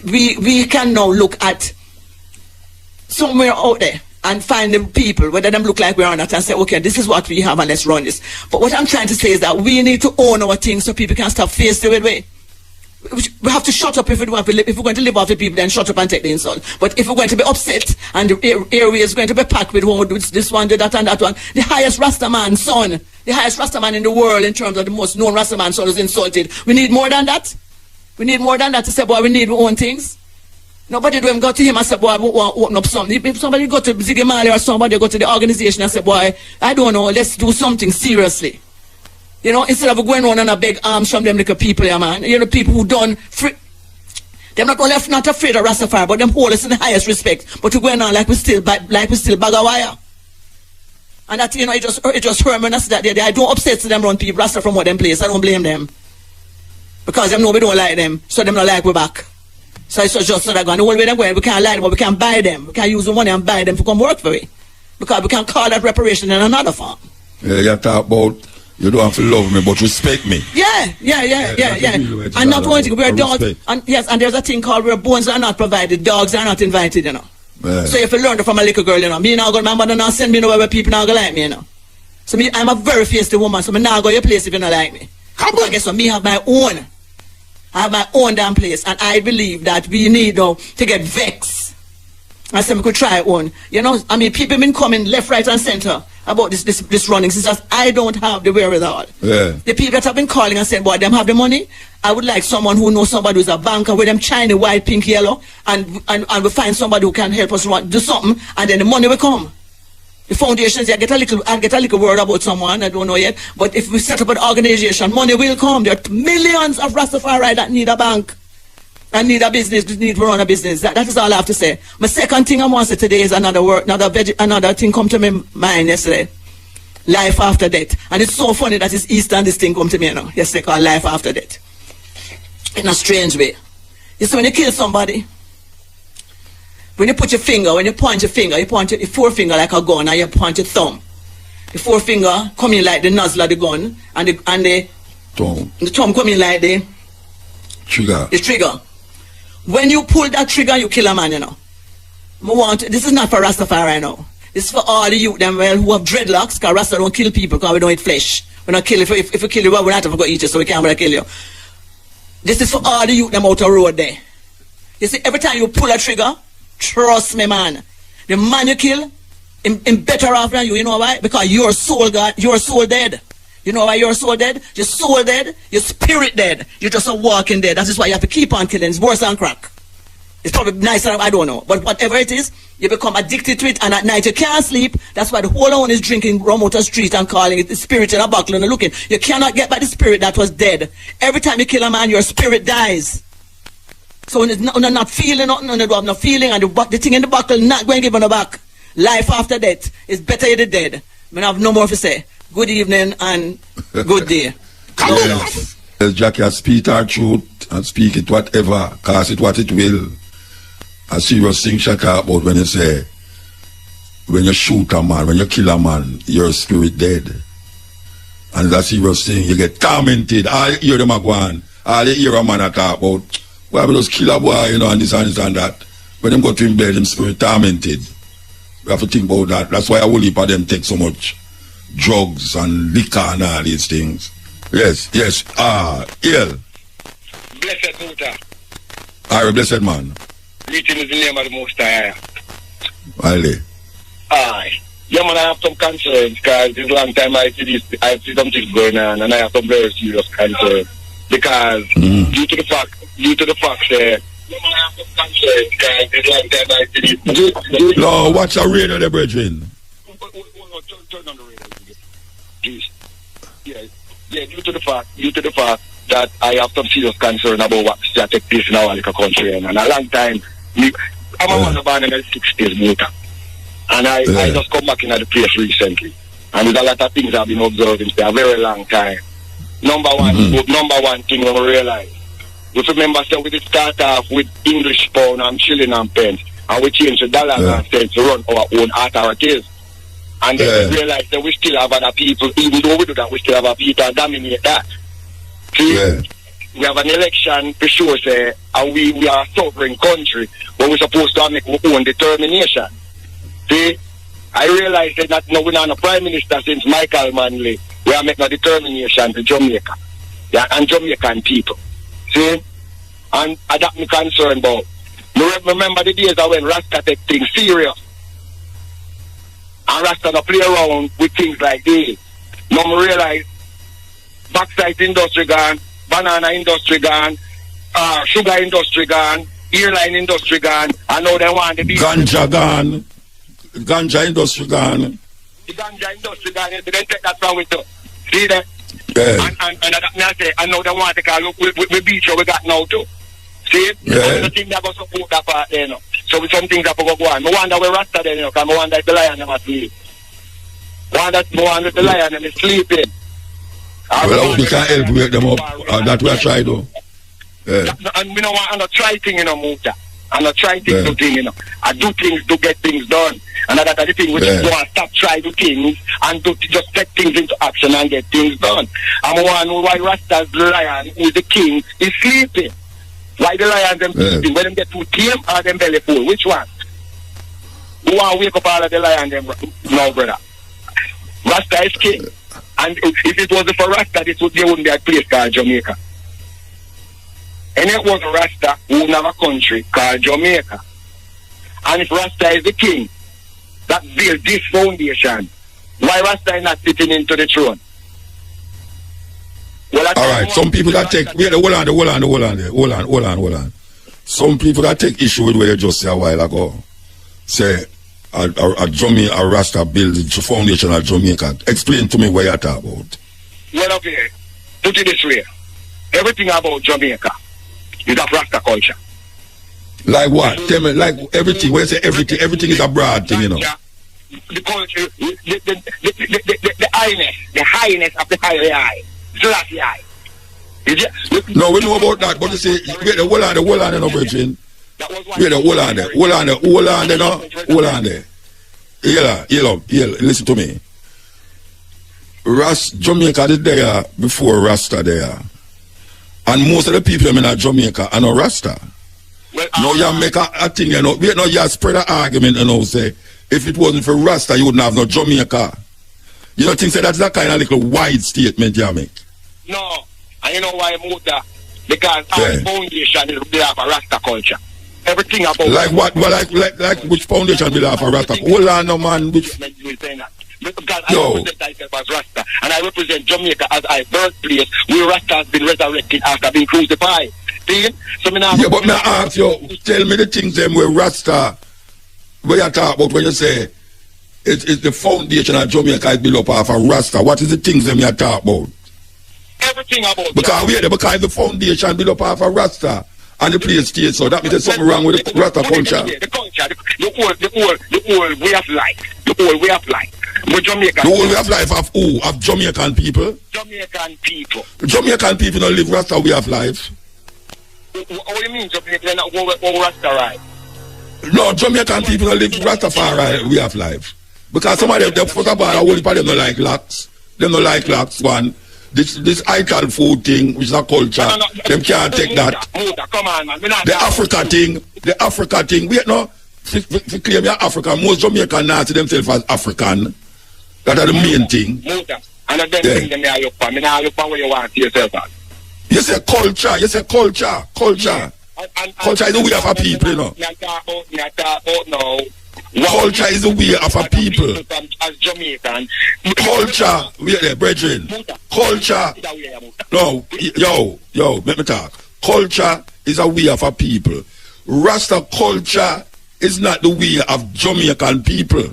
We can now look at somewhere out there and find them people, whether them look like we're on that, and say, okay, this is what we have and let's run this. But what I'm trying to say is that we need to own our things so people can stop facing the way. We have to shut up if we're going to live off the people, then shut up and take the insult. But if we're going to be upset and the area is going to be packed with one, this one, that and that one, the highest Rastaman son, the highest Rastaman in the world in terms of the most known Rastaman son is insulted. We need more than that. We need more than that to say, boy, we need our own things. Nobody do him go to him and say, boy, I want to open up something. If somebody go to Ziggy Marley or somebody go to the organization and say, boy, I don't know, let's do something seriously. Instead of going on and a beg arms from them little people, man. People who done free. They're not only not afraid of Rastafari, but them hold us in the highest respect. But we're going on like we still bag a wire. And that, it just hurt me that day. I don't upset to them run people Rasta from what them place. I don't blame them. Because them know we don't like them, so them not like we back. So it's just so that going. The whole way they're going, we can't like them, but we can buy them. We can use the money and buy them to come work for it. Because we can call that reparation in another form. Yeah, you talk about you don't have to love me, but respect me. Yeah. And not one thing, we're dogs. And yes, and there's a thing called where bones are not provided, dogs are not invited, Yeah. So if you learn from a little girl, me now go, my mother now send me nowhere where people now go like me, So I'm a very feisty woman, so me now go your place if you don't like me. I guess so me have my own. I have my own damn place, and I believe that we need to get vexed I said, we could try one. You know, I mean, people been coming left, right, and center about this running. It's just, I don't have the wherewithal. Yeah. The people that have been calling and saying, boy, them have the money. I would like someone who knows somebody who's a banker with them shiny, white, pink, yellow, and we find somebody who can help us do something, and then the money will come. The foundations, I get a little word about someone, I don't know yet, but if we set up an organization, money will come. There are millions of Rastafari that need a bank. I need a business, need to run a business. That is all I have to say. My second thing I want to say today is another thing come to my mind yesterday. Life after death. And it's so funny that it's Easter and this thing come to me now. Yesterday called life after death. In a strange way. You see, when you kill somebody, when you put your finger, when you point your finger, you point your forefinger like a gun and you point your thumb. The forefinger come in like the nozzle of the gun and the thumb come in like the trigger. The trigger. When you pull that trigger, you kill a man, you know. This is not for Rastafari now. This is for all the youth them who have dreadlocks, because Rasta don't kill people because we don't eat flesh. We don't kill if we kill you, well, we don't have to go eat you, so we can't really kill you. This is for all the youth them out the road there. You see, every time you pull a trigger, trust me, man. The man you kill, him better off than you. You know why? Because your soul dead. You know why your soul dead? Your soul dead, your spirit dead. You're just a walking dead. That is why you have to keep on killing. It's worse than crack. It's probably nicer, I don't know. But whatever it is, you become addicted to it, and at night you can't sleep. That's why the whole one is drinking rum out the street and calling it the spirit in a buckle and looking. You cannot get by the spirit that was dead. Every time you kill a man, your spirit dies. So when it's not feeling nothing, and you have no feeling, and the thing in the buckle not going to give on back. Life after death is better you're dead. I have no more to say. Good evening and good day. Yes. Jackie, speak our truth and speak it whatever, cast it what it will. A serious thing Shaka about when you say, when you shoot a man, when you kill a man, your spirit dead. And that's a serious thing. You get tormented. All you hear them a go on. All you hear a man a talk about, why we just kill a boy, you know, and this and this and that. When them go to him bed, them spirit tormented. We have to think about that. That's why a whole heap of them take so much drugs and liquor and all these things. Yes. Ill. Blessed Muta. Alright, blessed man. Greeting in the name of the Most High. Aye. Aye. Yeah, man, I have some concerns because this long time I see some things going on, and I have some very serious concerns because due to the fact that yeah, man, I have some concerns because this long time I see this. No, watch a radio there, brethren. Turn on the radio, please. Yeah, due to the fact that I have some serious concern about what take place in our country, and a long time, I'm born in the 60s, Muta. And I just come back into the place recently. And there's a lot of things I've been observing for a very long time. Number one thing when we realize, we remember so we did start off with English pound and shilling and pence, and we changed the dollars and cents to run our own authorities. And then we realize that we still have other people, even though we do that, we still have other people that dominate that. See, we have an election for sure, say, and we are a sovereign country where we're supposed to make our own determination. See, I realize that now we're not a prime minister since Michael Manley. We are making a determination to Jamaica, and Jamaican people. See, and that me concerned about. Remember the days when Rasta take things serious. And Rasta don't play around with things like this. Now we realize backside industry gone, banana industry gone, sugar industry gone, airline industry gone, and now they want the big ganja gone. Ganja industry gone. The ganja industry gone, they didn't take that from with us. See that? Yeah. And now they want to call we beach we got now too. See? Yeah. The thing that go support that part there, you know. So with some things that go on. I wonder where Rasta there, you know, because I wonder if the lion them asleep. I wonder if the lion them is sleeping. Well, we can help wake them up. That we are trying to. Yeah. And we don't want to try things, you know, Muta. I'm not trying things to things, you know. I do things to get things done. And that's the thing, we just don't want to stop trying to things and to just take things into action and get things done. I'm one why Rasta's lion, who is the king, is sleeping. Why the lions them sleeping? When them get too tame or them belly full? Which one? Who want to wake up all of the lions them now, brother? Rasta is king. And if it wasn't for Rasta, there wouldn't be a place called Jamaica. And it was Rasta who would have a country called Jamaica. And if Rasta is the king that built this foundation, why Rasta is not sitting into the throne? Well, alright, some people that take hold on. Some people that take issue with what you just said a while ago. Say a Rasta build the foundation of Jamaica. Explain to me what you're talking about. Well, okay, put it this way. Everything about Jamaica is of Rasta culture. Like what? Tell me, like everything. When you say everything is a broad thing, you know. The culture, the highness of the high. Selassie high. No, we know about that, but you see, wait, hold on there, no, Virgin. Wait, hold on there. Yeah, listen to me. Jamaica is there before Rasta there. And most of the people in Jamaica are not Rasta. Well, now you make a thing, you know, you spread an argument, you know, say, if it wasn't for Rasta, you wouldn't have no Jamaica. You don't think so that's that kind of little wide statement you make? No, and you know why I moved that? Because our foundation is built off a Rasta culture. Everything about like what? Well, like which foundation built off a Rasta? Hold on, no man. Which? Because I represent myself as Rasta, and I represent Jamaica as our birthplace, where Rasta has been resurrected after being crucified. See? So me now. Yeah, but me ask you, tell me the things them where Rasta, where you talk about when you say it's the foundation of Jamaica is built up off a Rasta. What is the things them you talk about? Everything about because the foundation built up off a Rasta and the place stays, so that means there's something wrong with the Rasta culture. The culture, the old way of life. The old way of life. Jamaican the old way of life of who? Of Jamaican people? Jamaican people. Jamaican people don't live Rasta way of life. What do you mean Jamaican not go Rasta right? No, Jamaican people don't live Rastafarian way of life. Because some of them, first of all, a whole heap of them don't like locks. They don't like locks, one. This idol food thing, which is a culture, them can't take that. Come on, man. The Africa thing, wait, no, to claim you're African, most Jamaican now see themselves as African. That are the main thing. And then bring them there, where you want to yourself at. You say culture. Culture is the way of a people, you know. Culture is the way of a people. As Jamaican. Culture, wait there, brethren. Culture. No, yo, let me talk. Culture is a way of a people. Rasta culture is not the way of Jamaican people.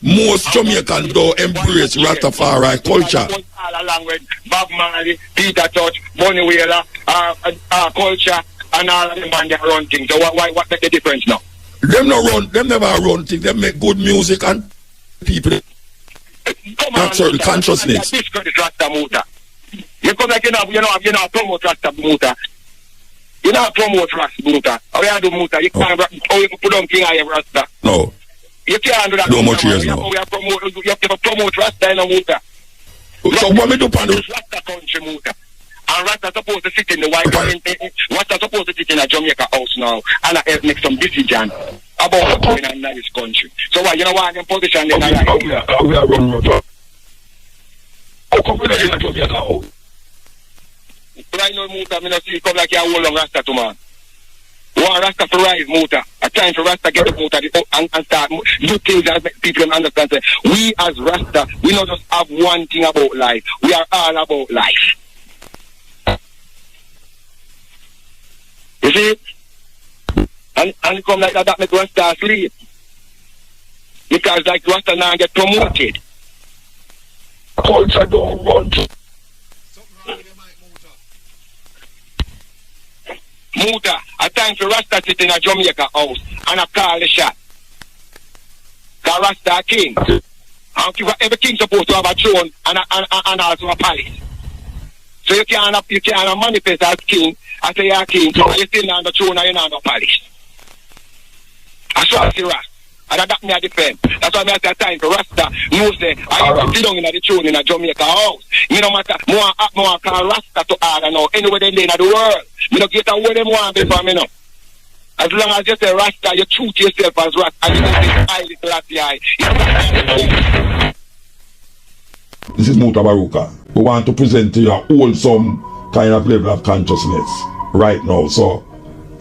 Most Jamaicans don't embrace Rastafari culture. All along with Bob Marley, Peter Touch, Bonnie Wheeler, culture, and all of them and they run things. So what make the difference now? Them never run things. Them make good music and people not certain consciousness. Discredit Rasta Muta. You come like you know promote Rasta Muta. You know promote Rasta Muta. How you do Muta? You can't put on King I Rasta. No. You can't do that. No much years now. You have to promote Rasta in a Muta. So what me do on the Rasta country Muta? And Rasta supposed to sit in the white Rasta supposed to sit in a Jamaica house now and make some decision about what's going on in this country. So why you know why them position they not right? We are running out. How come we not in a Jamaica house? Right now Muta, me not see come like you hold on Rasta to man. One Rasta for rise Muta. A time for Rasta get up Muta and start do things that make people understand. Say, we as Rasta, we not just have one thing about life. We are all about life. You see? And come like that make Rasta sleep. Because like Rasta now get promoted. Culture don't run. Muta, a time for Rasta sit in a Jamaica house and a call the shot. Because Rasta a king. And every king supposed to have a throne and also a palace. So you can't manifest as king, as a you're king, so you're still on the throne and you're not on the palace. That's what I see Rasta. And that me a defend. That's why I say time for Rasta. You say, I sit down in the throne in a Jamaica house. Me no matter, more call Rasta to order now, anywhere they in the world. Me no get away them one before me no. As long as you say Rasta, you true to yourself as Rasta, and you don't say I little at the eye. This is MUTABARUKA. We want to present to you a wholesome kind of level of consciousness right now. So,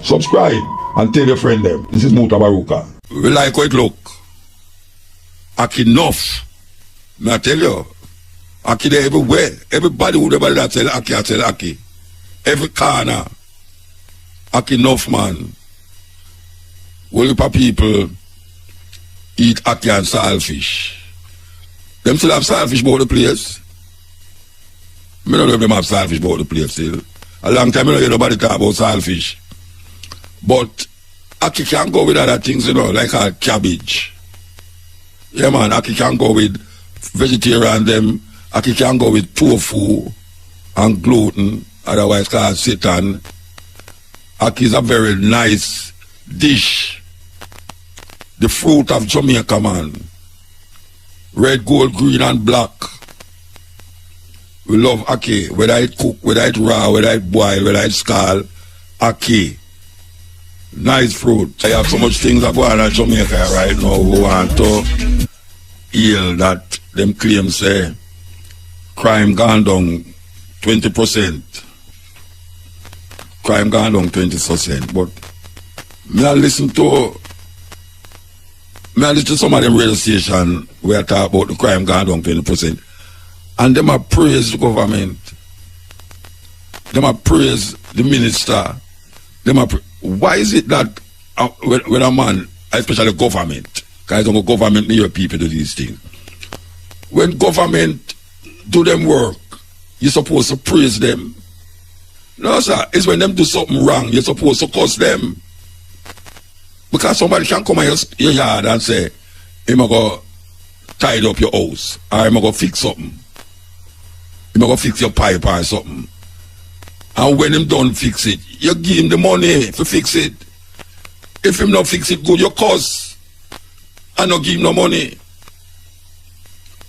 subscribe. and tell your friend them, this is MUTABARUKA. We like how it look. Aki enough. May I tell you, Aki there everywhere. Everybody who ever that tell Aki, I tell Aki. Every corner. Aki enough, man. Well, people eat Aki and saltfish. Them still have saltfish about the place. I don't know if them have saltfish about the place still. A long time I don't hear nobody talk about saltfish. But Aki can go with other things, you know, like a cabbage. Yeah, man, Aki can go with vegetarian them. Aki can go with tofu and gluten, otherwise called seitan. Aki is a very nice dish. The fruit of Jamaica, man. Red, gold, green, and black. We love Aki. Whether it cook, whether it raw, whether it boil, whether it scald. Aki. Nice fruit. I have so much things that go on in Jamaica right now who want to heal that them claim say crime gone down 20%. Crime gone down 20%. But me I listen to some of them radio station where I talk about the crime gone down 20%. And them a praise the government. Them a praise the minister. Why is it that when a man, especially government, because the government near people do these things, when government do them work, you're supposed to praise them. No, sir, it's when them do something wrong, you're supposed to curse them. Because somebody can come in your yard and say, I'm going to tidy up your house, or I'm going to fix something. I'm going to fix your pipe or something. And when him done fix it, you give him the money to fix it. If him not fix it good, you curse. And not give him no money.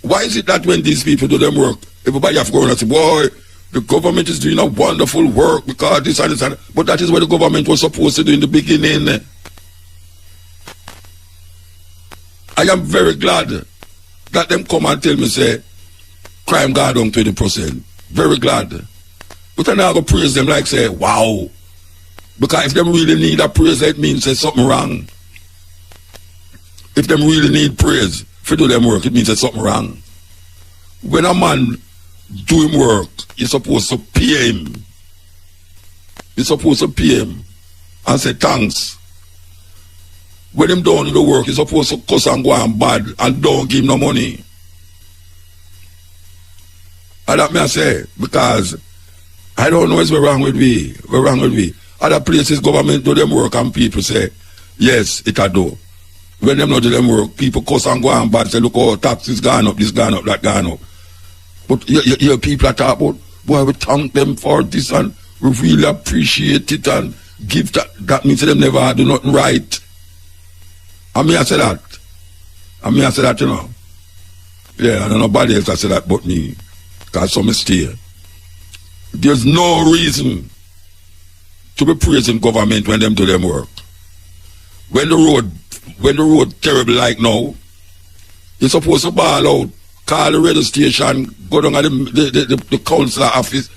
Why is it that when these people do them work, everybody have to go and say, boy, the government is doing a wonderful work because this and this and that. But that is what the government was supposed to do in the beginning. I am very glad that them come and tell me, say, crime gone down 20%. Very glad. But I'm not going to praise them like say, wow. Because if them really need a praise, it means there's something wrong. If them really need praise, if you do them work, it means there's something wrong. When a man do him work, you're supposed to pay him. You're supposed to pay him and say thanks. When him don't do the work, you're supposed to cuss and go and bad and don't give him no money. And that may I say, because I don't know what's wrong with me. What's wrong with me? Other places, government do them work and people say, yes, it a do. When them not do them work, people cuss and go and bad, say, look, oh, taxes gone up, this gone up, that gone up. But you people are talking about, boy, we thank them for this and we really appreciate it and give that. That means them never do nothing right. I mean, I say that. You know. Yeah, and nobody else I say that but me. Because some stay. There's no reason to be praising government when them do them work. When the road terrible like now, you're supposed to ball out, call the radio station, go down at the council office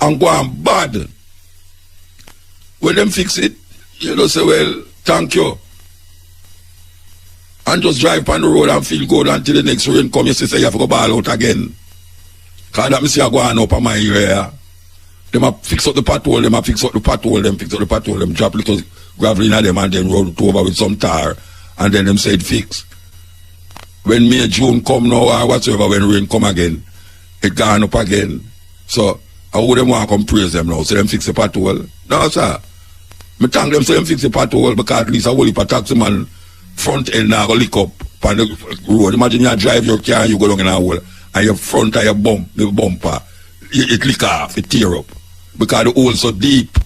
and go and bad. When them fix it, you know say, well, thank you. And just drive on the road and feel good until the next rain come, you say you have to go ball out again. Because that me see I go on up on my area. Them a fix up the pothole, them drop little gravel in them and then roll it over with some tar. And then them say it fix. When May, June come now or whatsoever, when rain come again, it gone up again. So, I wouldn't want to come praise them now, say them fix the pothole. No, sir. Me thank them say them fix the pothole because at least a whole heap of taxi man front end now go lick up on the road. Imagine you drive your car and you go down in a hole and your front tire bump, the bumper, it lick off, it tear up. Because the hole so deep.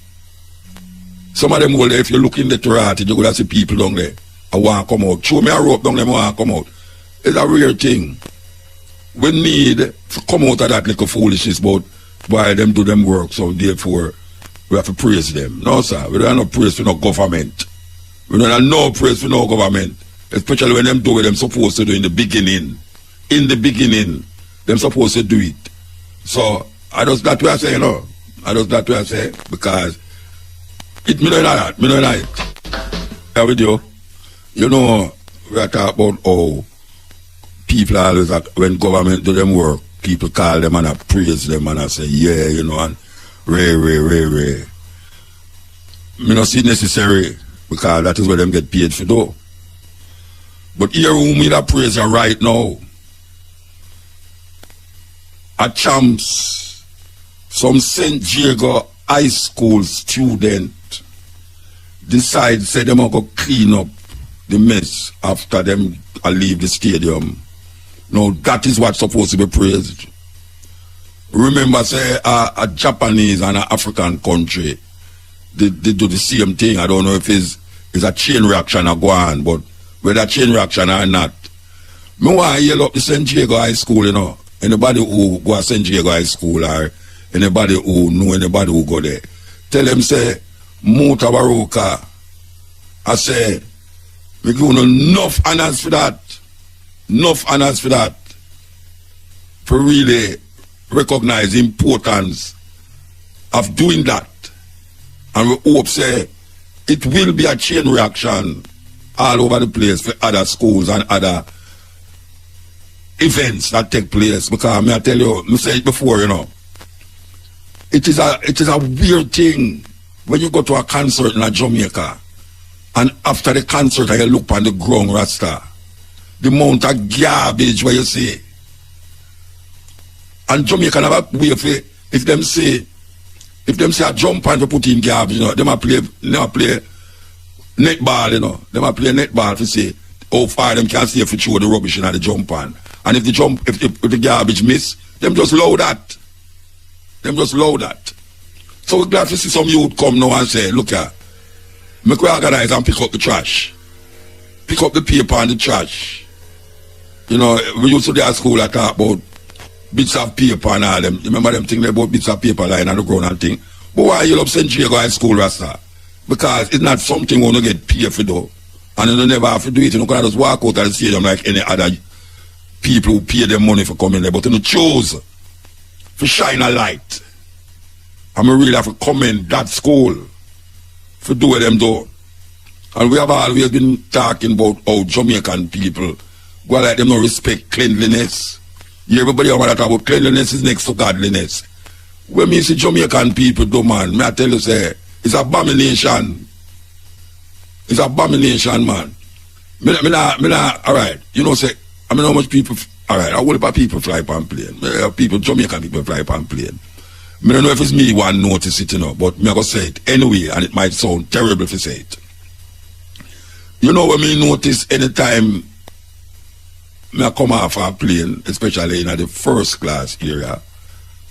Some of them hole there, if you look in the Toronto, you're going to see people down there. I want to come out. Show me a rope down there, I want to come out. It's a rare thing. We need to come out of that little foolishness about why them do them work, so therefore we have to praise them. No, sir, we don't have no praise for no government. We don't have no praise for no government. Especially when them do what them supposed to do in the beginning. In the beginning, them supposed to do it. So, that's what I say, you know. That's what I say, because it me know that, Yeah, with you. You know, we are talking about how people always, when government do them work, people call them and I praise them and I say, yeah, you know, and ray. Me not see necessary because that is where them get paid for do. But here whom me that praise you right now, a champs, some St. Diego High School student decide say them are going to clean up the mess after them leave the stadium. Now that is what's supposed to be praised. Remember say a Japanese and an African country, they do the same thing. I don't know if it's a chain reaction or go on, but whether chain reaction or not, me want to yell up the St. Diego High School, you know. Anybody who go to St. Diego High School or anybody who know anybody who go there, tell them say, MUTABARUKA. I say, we give enough honors for that. Enough honors for that. For really recognize the importance of doing that. And we hope say it will be a chain reaction all over the place for other schools and other events that take place. Because I tell you, I said it before, you know, it is a weird thing when you go to a concert in Jamaica and after the concert you look on the ground, Rasta, the amount of garbage where you see. And Jamaica never wait for if them say a jump and to put in garbage, you know, they might play netball, you know. They might play netball to say how far them can see if you throw the rubbish in the jump pan. And if the garbage miss, them just load that. So we're glad to see some youth come now and say, look here, make we organize and pick up the trash. Pick up the paper and the trash. You know, we used to do at school I talk about bits of paper and all them. You remember them thing about bits of paper lying on the ground and thing. But why you love St. Diego High School, Rasta? Because it's not something we want to get paid for though. And you never have to do it. You know, because just walk out of the stadium like any other people who pay them money for coming there. But you choose to shine a light. And we really have to commend that school for doing them though. And we have always been talking about how Jamaican people go like them no respect cleanliness. Everybody want to talk about cleanliness is next to godliness. When me see Jamaican people do, man, me I tell you say, it's abomination. It's abomination, man. Me not, alright, you know say, I mean how much people, alright, how many people fly on plane? People, Jamaican people fly on plane. I don't know if it's me one notice it, you know, but me I go say it anyway, and it might sound terrible if I say it. You know when me notice anytime me I come off a plane, especially in the first class area,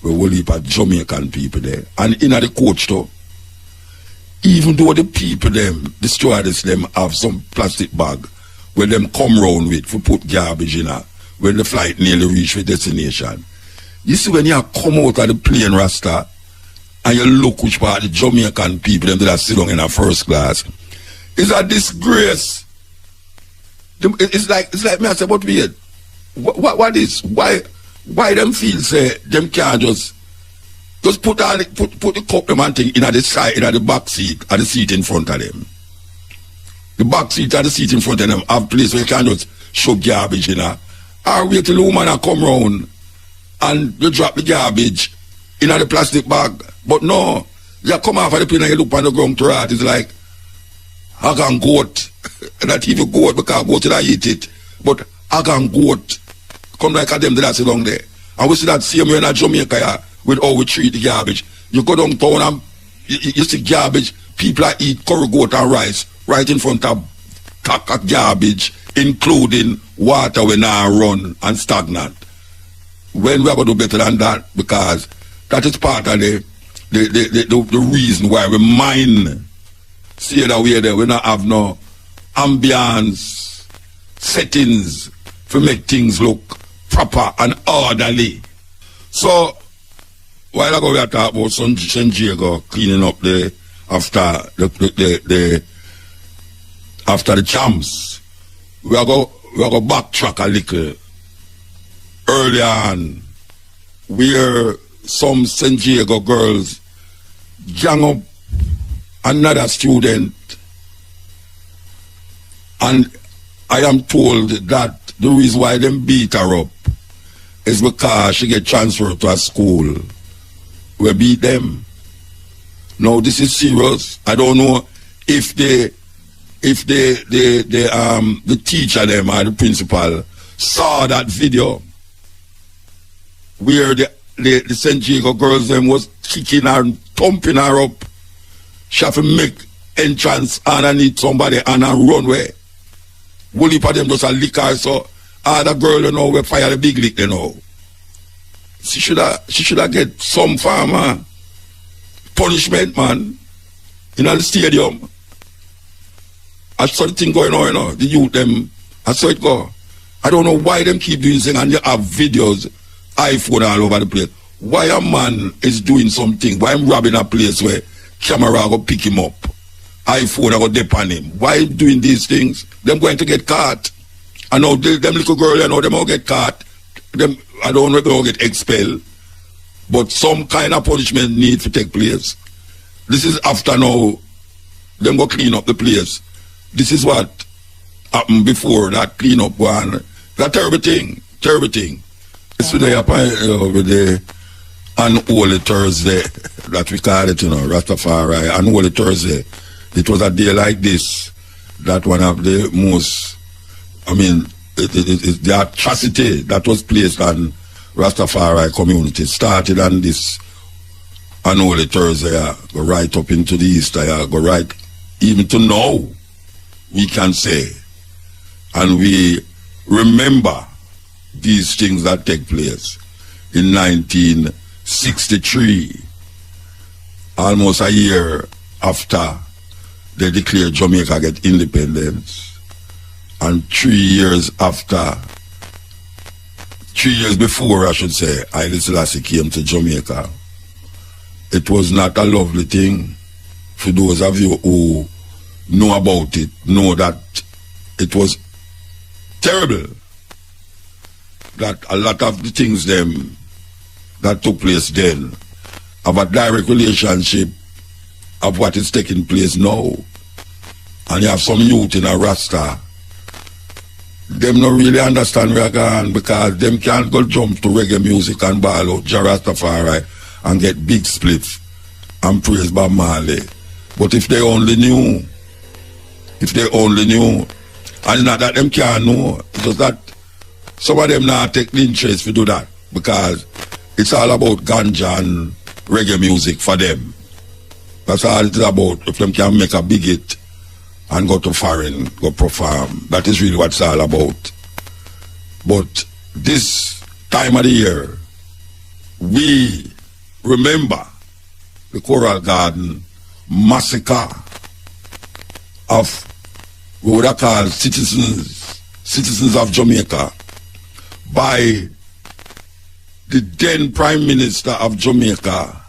where we live at Jamaican people there, and in the coach too, even though the people them, the stewardess them have some plastic bag where them come round with for put garbage in her when the flight nearly reach the destination. You see when you come out of the plane, Rasta, and you look which part of the Jamaican people them that sit down in a first class, it's a disgrace. It's like me I say, but weird. What is why them feel say them can't just put the cup them and thing in the side, in the back seat, or the seat in front of them. The back seat or the seat in front of them have place where you can't just shove garbage in her. Or wait till the woman come round and you drop the garbage in the plastic bag. But no, you come off of the plane and you look on the ground to rat. It's like hog and goat. Not even goat because goat did I eat it. But hog and goat come like a them that sit down there. And we see that same way in Jamaica with how we treat the garbage. You go downtown and you see garbage. People are eat curry goat and rice right in front of garbage, including water when I run and stagnant. When we are going to do better than that, because that is part of the reason why we mine. See that we there, we don't have no ambience, settings to make things look proper and orderly. So, while ago we are talking about St. Diego cleaning up after the champs, we are go backtrack a little early on, where some St. Diego girls gang up another student And I am told that the reason why them beat her up is because she get transferred to a school where beat them. Now this is serious. I don't know if the teacher them or the principal saw that video where the St. Jacob girls them was kicking her and thumping her up. She have to make entrance underneath somebody and a runway. Woolly for them just a lick her, so the girl, you know, we fire the big lick, you know. She should have get some form punishment, man, in the stadium. I saw the thing going on, you know, the youth them, I saw it go. I don't know why them keep doing things and you have videos, iPhone all over the place. Why a man is doing something, why I'm robbing a place where camera go pick him up, iPhone go dip on him. Why doing these things? Them going to get caught. I know them little girl, you know, them all get caught. Them, I don't know if they all get expelled. But some kind of punishment need to take place. This is after now, them go clean up the place. This is what happened before that clean up one. That terrible thing. Yesterday, over the Unholy Thursday, that we call it, you know, Rastafari, Unholy Thursday. It was a day like this that one of the most, I mean, the atrocity that was placed on Rastafari community started on this Unholy Thursday, go right up into the Easter, go right even to now, we can say. And we remember these things that take place in 1963, almost a year after they declared Jamaica get independence, and 3 years before, I should say, Haile Selassie came to Jamaica. It was not a lovely thing. For those of you who know about it, know that it was terrible. That a lot of the things them that took place then have a direct relationship of what is taking place now. And you have some youth in a Rasta, them not really understand where going because them can't go jump to reggae music and ball out Rastafari and get big splits and praise Bob Marley. But if they only knew, and it's not that them can't know, it's just that some of them not take the interest to do that because it's all about ganja and reggae music for them. That's all it is about. If them can make a big hit and go to foreign, go perform, that is really what it's all about. But this time of the year, we remember the Coral Garden massacre of what I call citizens of Jamaica by the then Prime Minister of Jamaica,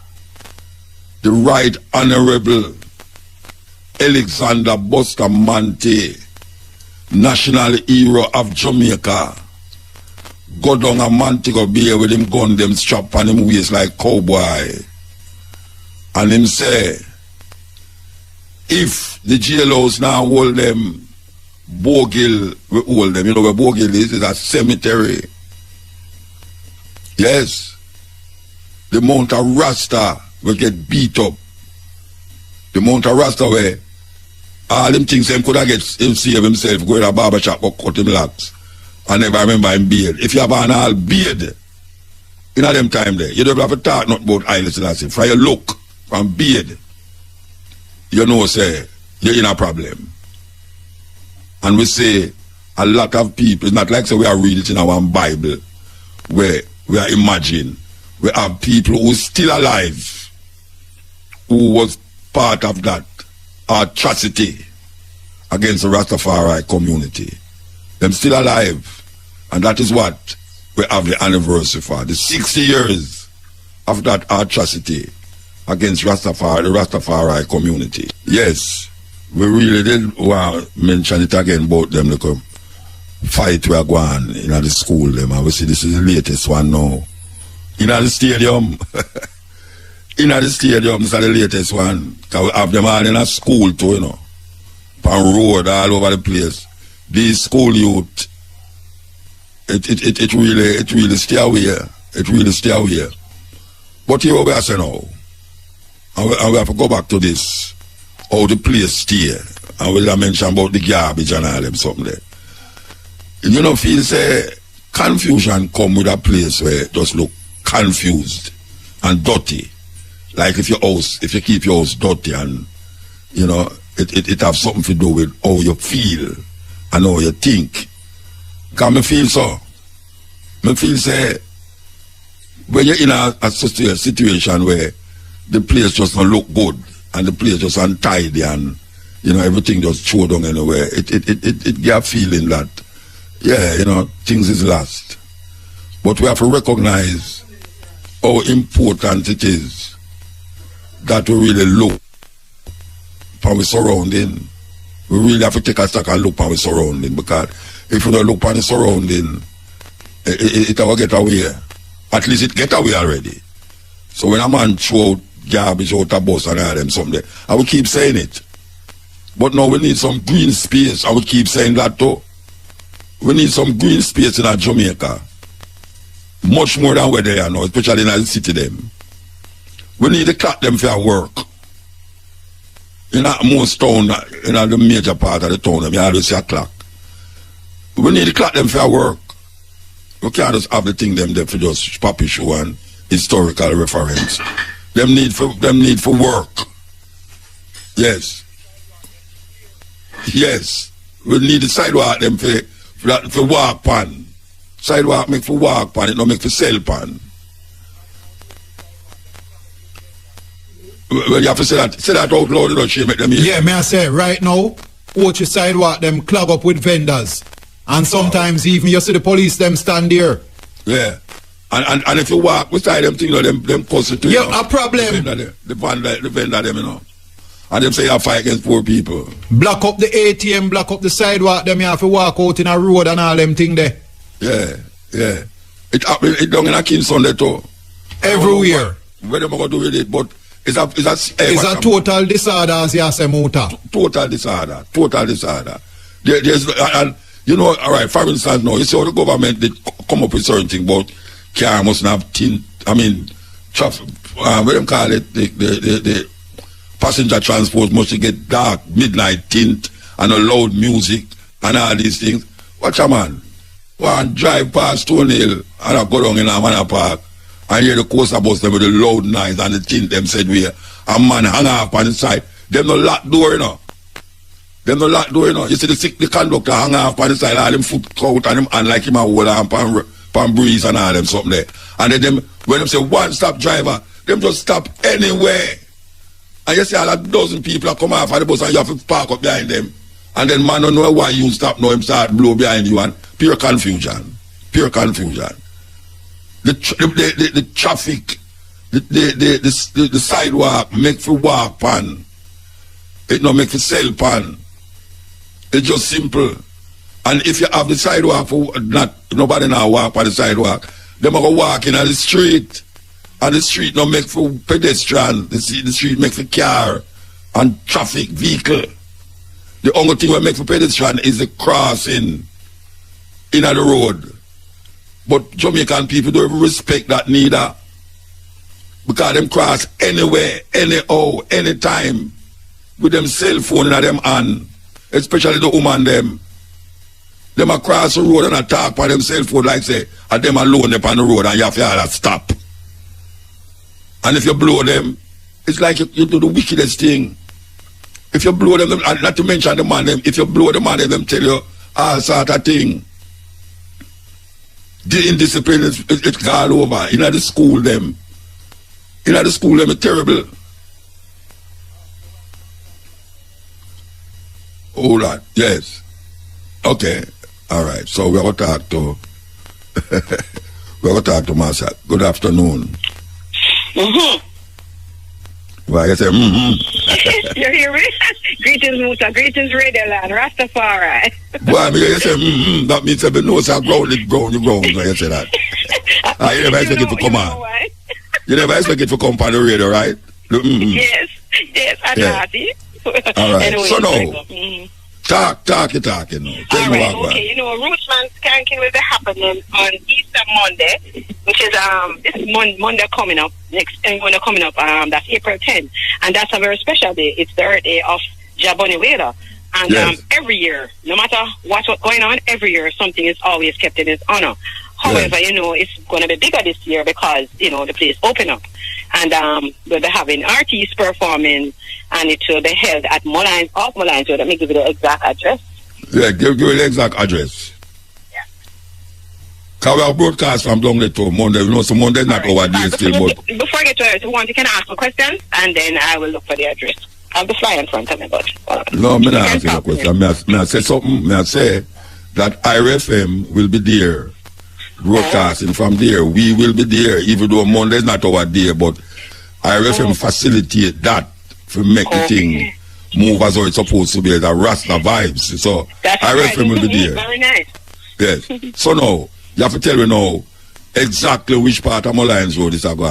the Right Honorable Alexander Bustamante, national hero of Jamaica. Go down a Montego Bay with him gun, them strap on him waist like cowboy. And him say, if the jailhouse now hold them, Bogill will hold them. You know where Bogill is? It's a cemetery. Yes. The Mount of Rasta will get beat up. The Mount of Rasta where all them things him could have get him save himself, go in a barber shop or cut him locks. I never remember him beard. If you have an all beard, in them time there, you don't have to talk not about Haile Selassie. For your look from beard, you know, say, you're in a problem. And we say, a lot of people, it's not like say we are reading it in our Bible, where we are imagining, we have people who are still alive, who was part of that atrocity against the Rastafari community. Them still alive. And that is what we have the anniversary for. The 60 years of that atrocity against Rastafari, the Rastafari community. Yes, we really did want to mention it again about them like fight we are going in the school them. And we see this is the latest one now. In the stadium. In the stadium, this is the latest one. Because we have them all in a school too, you know. On road all over the place. these school youth, it really stay away. It really stay away. But here we are saying now, and we have to go back to this, how the place stay. And we'll mention about the garbage and all them something there. You know, feel say confusion come with a place where it just look confused and dirty. Like if you keep your house dirty and, you know, it have something to do with how you feel and how you think. Because me feel so. Me feel say, when you're in a situation where the place just don't look good and the place just untidy and, you know, everything just throw down anywhere, it get a feeling that, yeah, you know, things is lost. But we have to recognize how important it is that we really look for our surrounding. We really have to take a stock and look for our surrounding, because if we don't look for the surrounding, it will get away. At least it get away already. So when a man throw garbage out a bus and all them something, I will keep saying it. But now we need some green space. I will keep saying that too. We need some green space in Jamaica. Much more than where they are now, especially in the city them. We need to cut them for work. In most town, in the major part of the town, you always see a clock. We need to cut them for work. We can't just have the thing them there for just poppy show and historical reference. Them need for work. Yes. Yes. We need the sidewalk them for walk pan. Sidewalk make for walk pan, it don't make for sell pan. Well, you have to say that out loud, you don't shame it them here. Yeah, may I say, right now, watch your sidewalk them clog up with vendors. And sometimes even you see the police them stand there. Yeah. And if you walk beside them, you know, them cause it to you. Yeah, a problem. The vendor them, you know. And them say you fight against poor people. Block up the ATM, block up the sidewalk, them you have to walk out in a road and all them thing there. Yeah, yeah. It done in a Kingston there too. Everywhere. Where them going to do with it, but it's a total disorder, as you say, Muta. Total disorder. There's and you know, all right, for instance, now, you see how the government did come up with certain things about car mustn't have tint, I mean, traffic, what them call it, the passenger transport must get dark, midnight tint, and a loud music, and all these things. Watch a man, one drive past Stone Hill, and I go down in a manor park, and hear the coaster bus them with the loud noise and the tint them said we, a man hang up on the side, them no lock door, you know. Them no lock door, you know. You see the conductor hang off on the side, all them foot out and them hand like him a hold on pan breeze and all them something there. And then them, when them say one stop driver, them just stop anywhere. And you see all a dozen people come off of the bus and you have to park up behind them. And then man don't know why you stop, now him start blow behind you, and pure confusion. Pure confusion. The traffic, the sidewalk make for walk pan. It no make for sell pan. It's just simple. And if you have the sidewalk for nobody now walk on the sidewalk, they go walk in the street. And the street no make for pedestrian. The street make for car and traffic vehicle. The only thing we make for pedestrian is the crossing in the road. But Jamaican people don't even respect that neither. Because them cross anywhere, anyhow, anytime with them cell phone in them hand. Especially the woman them. Them across the road and attack by them cell phone like say, and them alone up on the road and you have to stop. And if you blow them, it's like you do the wickedest thing. If you blow them, and not to mention the man them, if you blow the man them tell you all sort of thing. The indiscipline it's all over. In the school them. In the school them it's terrible. Oh, that, yes. Okay. All right. So we're going to talk to Massacre. Good afternoon. Well, I say, You hear me? Greetings, Muta. Greetings, Radio Land. Rastafari. Well, you say, that means that the nose are ground, you ground. So you say that. You never expect it to come on. You never expect it to come on the radio, right? Yes, I got it. All right. Anyway, so now, Talk, you know. Tell me Alright, what, okay. You know, Rootsman Skanking will be happening on Easter Monday, which is this Monday coming up, that's April 10th. And that's a very special day. It's the birthday of Jaboniwela. And Yes. every year, no matter what's going on, every year something is always kept in his honor. However, you know, it's going to be bigger this year because, you know, the place open up. And we'll be having artists performing, and it will be held at Mullines, off Mullines Road. Let me give you the exact address. Yeah, give me the exact address. Yeah. Because we have broadcast from down there to Monday. You know, so Monday is not our day still, but... Before I get to it, you can ask me questions, and then I will look for the address. I have the flyer in front of me, but... No, I'm not asking a question. May I say something? May I say that IRFM will be there, broadcasting from there. We will be there, even though Monday is not our day, but IRFM facilitate that to make the thing move as how it's supposed to be, the Rasta vibes. So That's IRFM will be there. Very nice. Yes. So now, you have to tell me now exactly which part of Mullines Road is going. You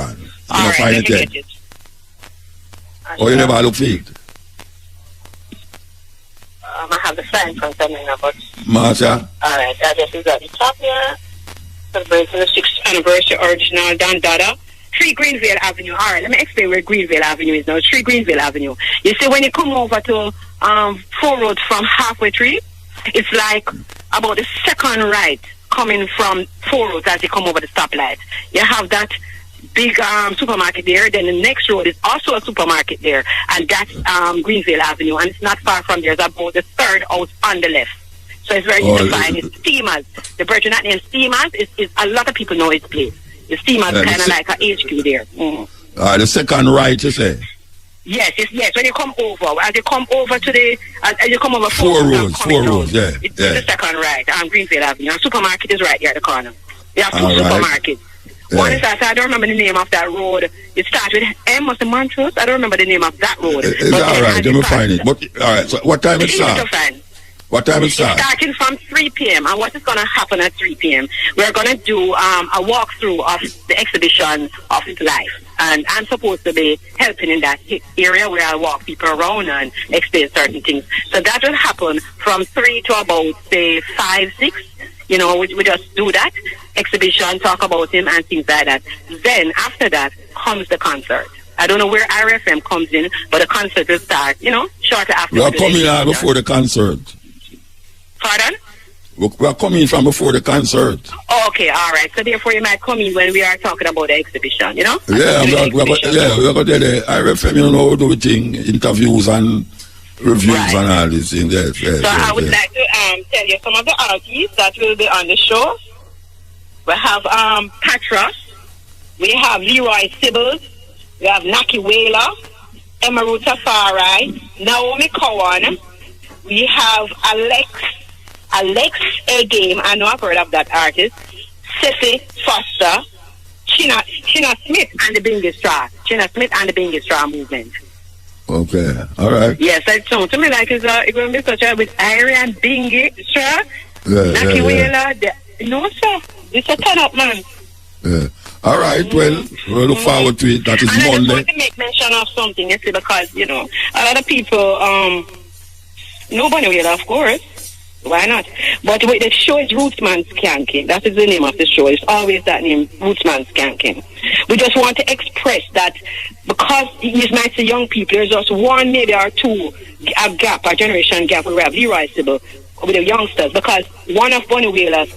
All right, find let me it get it. or you never look for it? I have the flyer in front of me now, but... Marsha? All right, the address is at the top here. Celebrating the 6th anniversary original Dan Dada. 3 Greenvale Avenue. All right, let me explain where Greenvale Avenue is now. 3 Greenvale Avenue. You see, when you come over to 4 Roads from halfway 3, it's like about the second right coming from 4 Roads as you come over the stoplight. You have that big supermarket there. Then the next road is also a supermarket there, and that's Greenvale Avenue. And it's not far from there. It's about the 3rd out on the left. So it's very easy to find. It's Steamers. The bridge not named Steamers is a lot of people know its place. The Steamers kind of like a HQ there. Mm-hmm. The second right, you say? Yes. When you come over, as you come over to the, as you come over 4 roads, yeah. It's the second right on Greenville Avenue. And supermarket is right here at the corner. There are 2 supermarkets. Yeah. One is that, I don't remember the name of that road. It starts with M of the Montrose. I don't remember the name of that road. It's all right, let me find it. But, all right, so what time it starts? What time it starts? It's starting from 3 p.m. And what is going to happen at 3 p.m.? We're going to do a walkthrough of the exhibition of life. And I'm supposed to be helping in that area where I walk people around and explain certain things. So that will happen from 3 to about, say, 5, 6. You know, we just do that exhibition, talk about him and things like that. Then, after that, comes the concert. I don't know where IRFM comes in, but the concert will start, you know, shortly after. We are coming out before the concert. Pardon? We are coming from before the concert. Okay, all right. So therefore, you might come in when we are talking about the exhibition, you know? Yeah, we're going to tell the IRFM, you know, do thing, interviews and reviews and all these things. Yes, I would like to tell you some of the artists that will be on the show. We have Patras, we have Leroy Sibbles, we have Naki Whaler, MUTABARUKA, Naomi Cowan, we have Alex A-Game, I know I've heard of that artist, Sissy Foster, China Smith and the Bingy Straw. China Smith and the Bingy Straw movement. Okay, all right. Yes, it sounds to me like it's going to be such a with Irie and Bingy Straw, Naki Whaler. No, sir. It's a turn up, man. Yeah. All right, well, we'll look forward to it. That is and Monday. I just want to make mention of something, you see, because, you know, a lot of people, nobody will, of course. Why not? But the show is Rootsman Skanking. That is the name of the show. It's always that name, Rootsman Skanking. We just want to express that because you might see young people, there's just one, maybe or two, a gap, a generation gap. We have Leroy Sibble with the youngsters because one of Bunny Wheeler's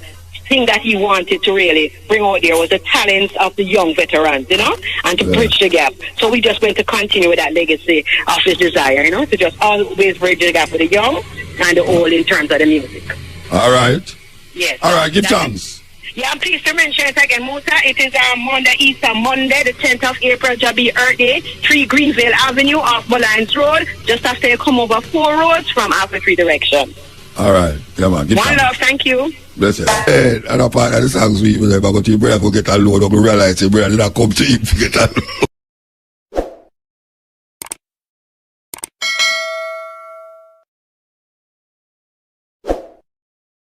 thing that he wanted to really bring out there was the talents of the young veterans, you know, and to bridge the gap. So we just going to continue with that legacy of his desire, you know, to just always bridge the gap with the young and the old in terms of the music. All right. Yes. All right, give thanks. Yeah, I'm pleased to mention it again, Muta. It is Monday, Easter Monday, the 10th of April, Jabi Earth Day, 3 Greenvale Avenue off Mullines Road, just after you come over 4 roads from Alpha 3 direction. All right. Yeah, man. Give One thanks. love, thank you. Bless you. Hey, and apart of the songs we were there, but you better go get a load up and realize you better not come to him to get a load.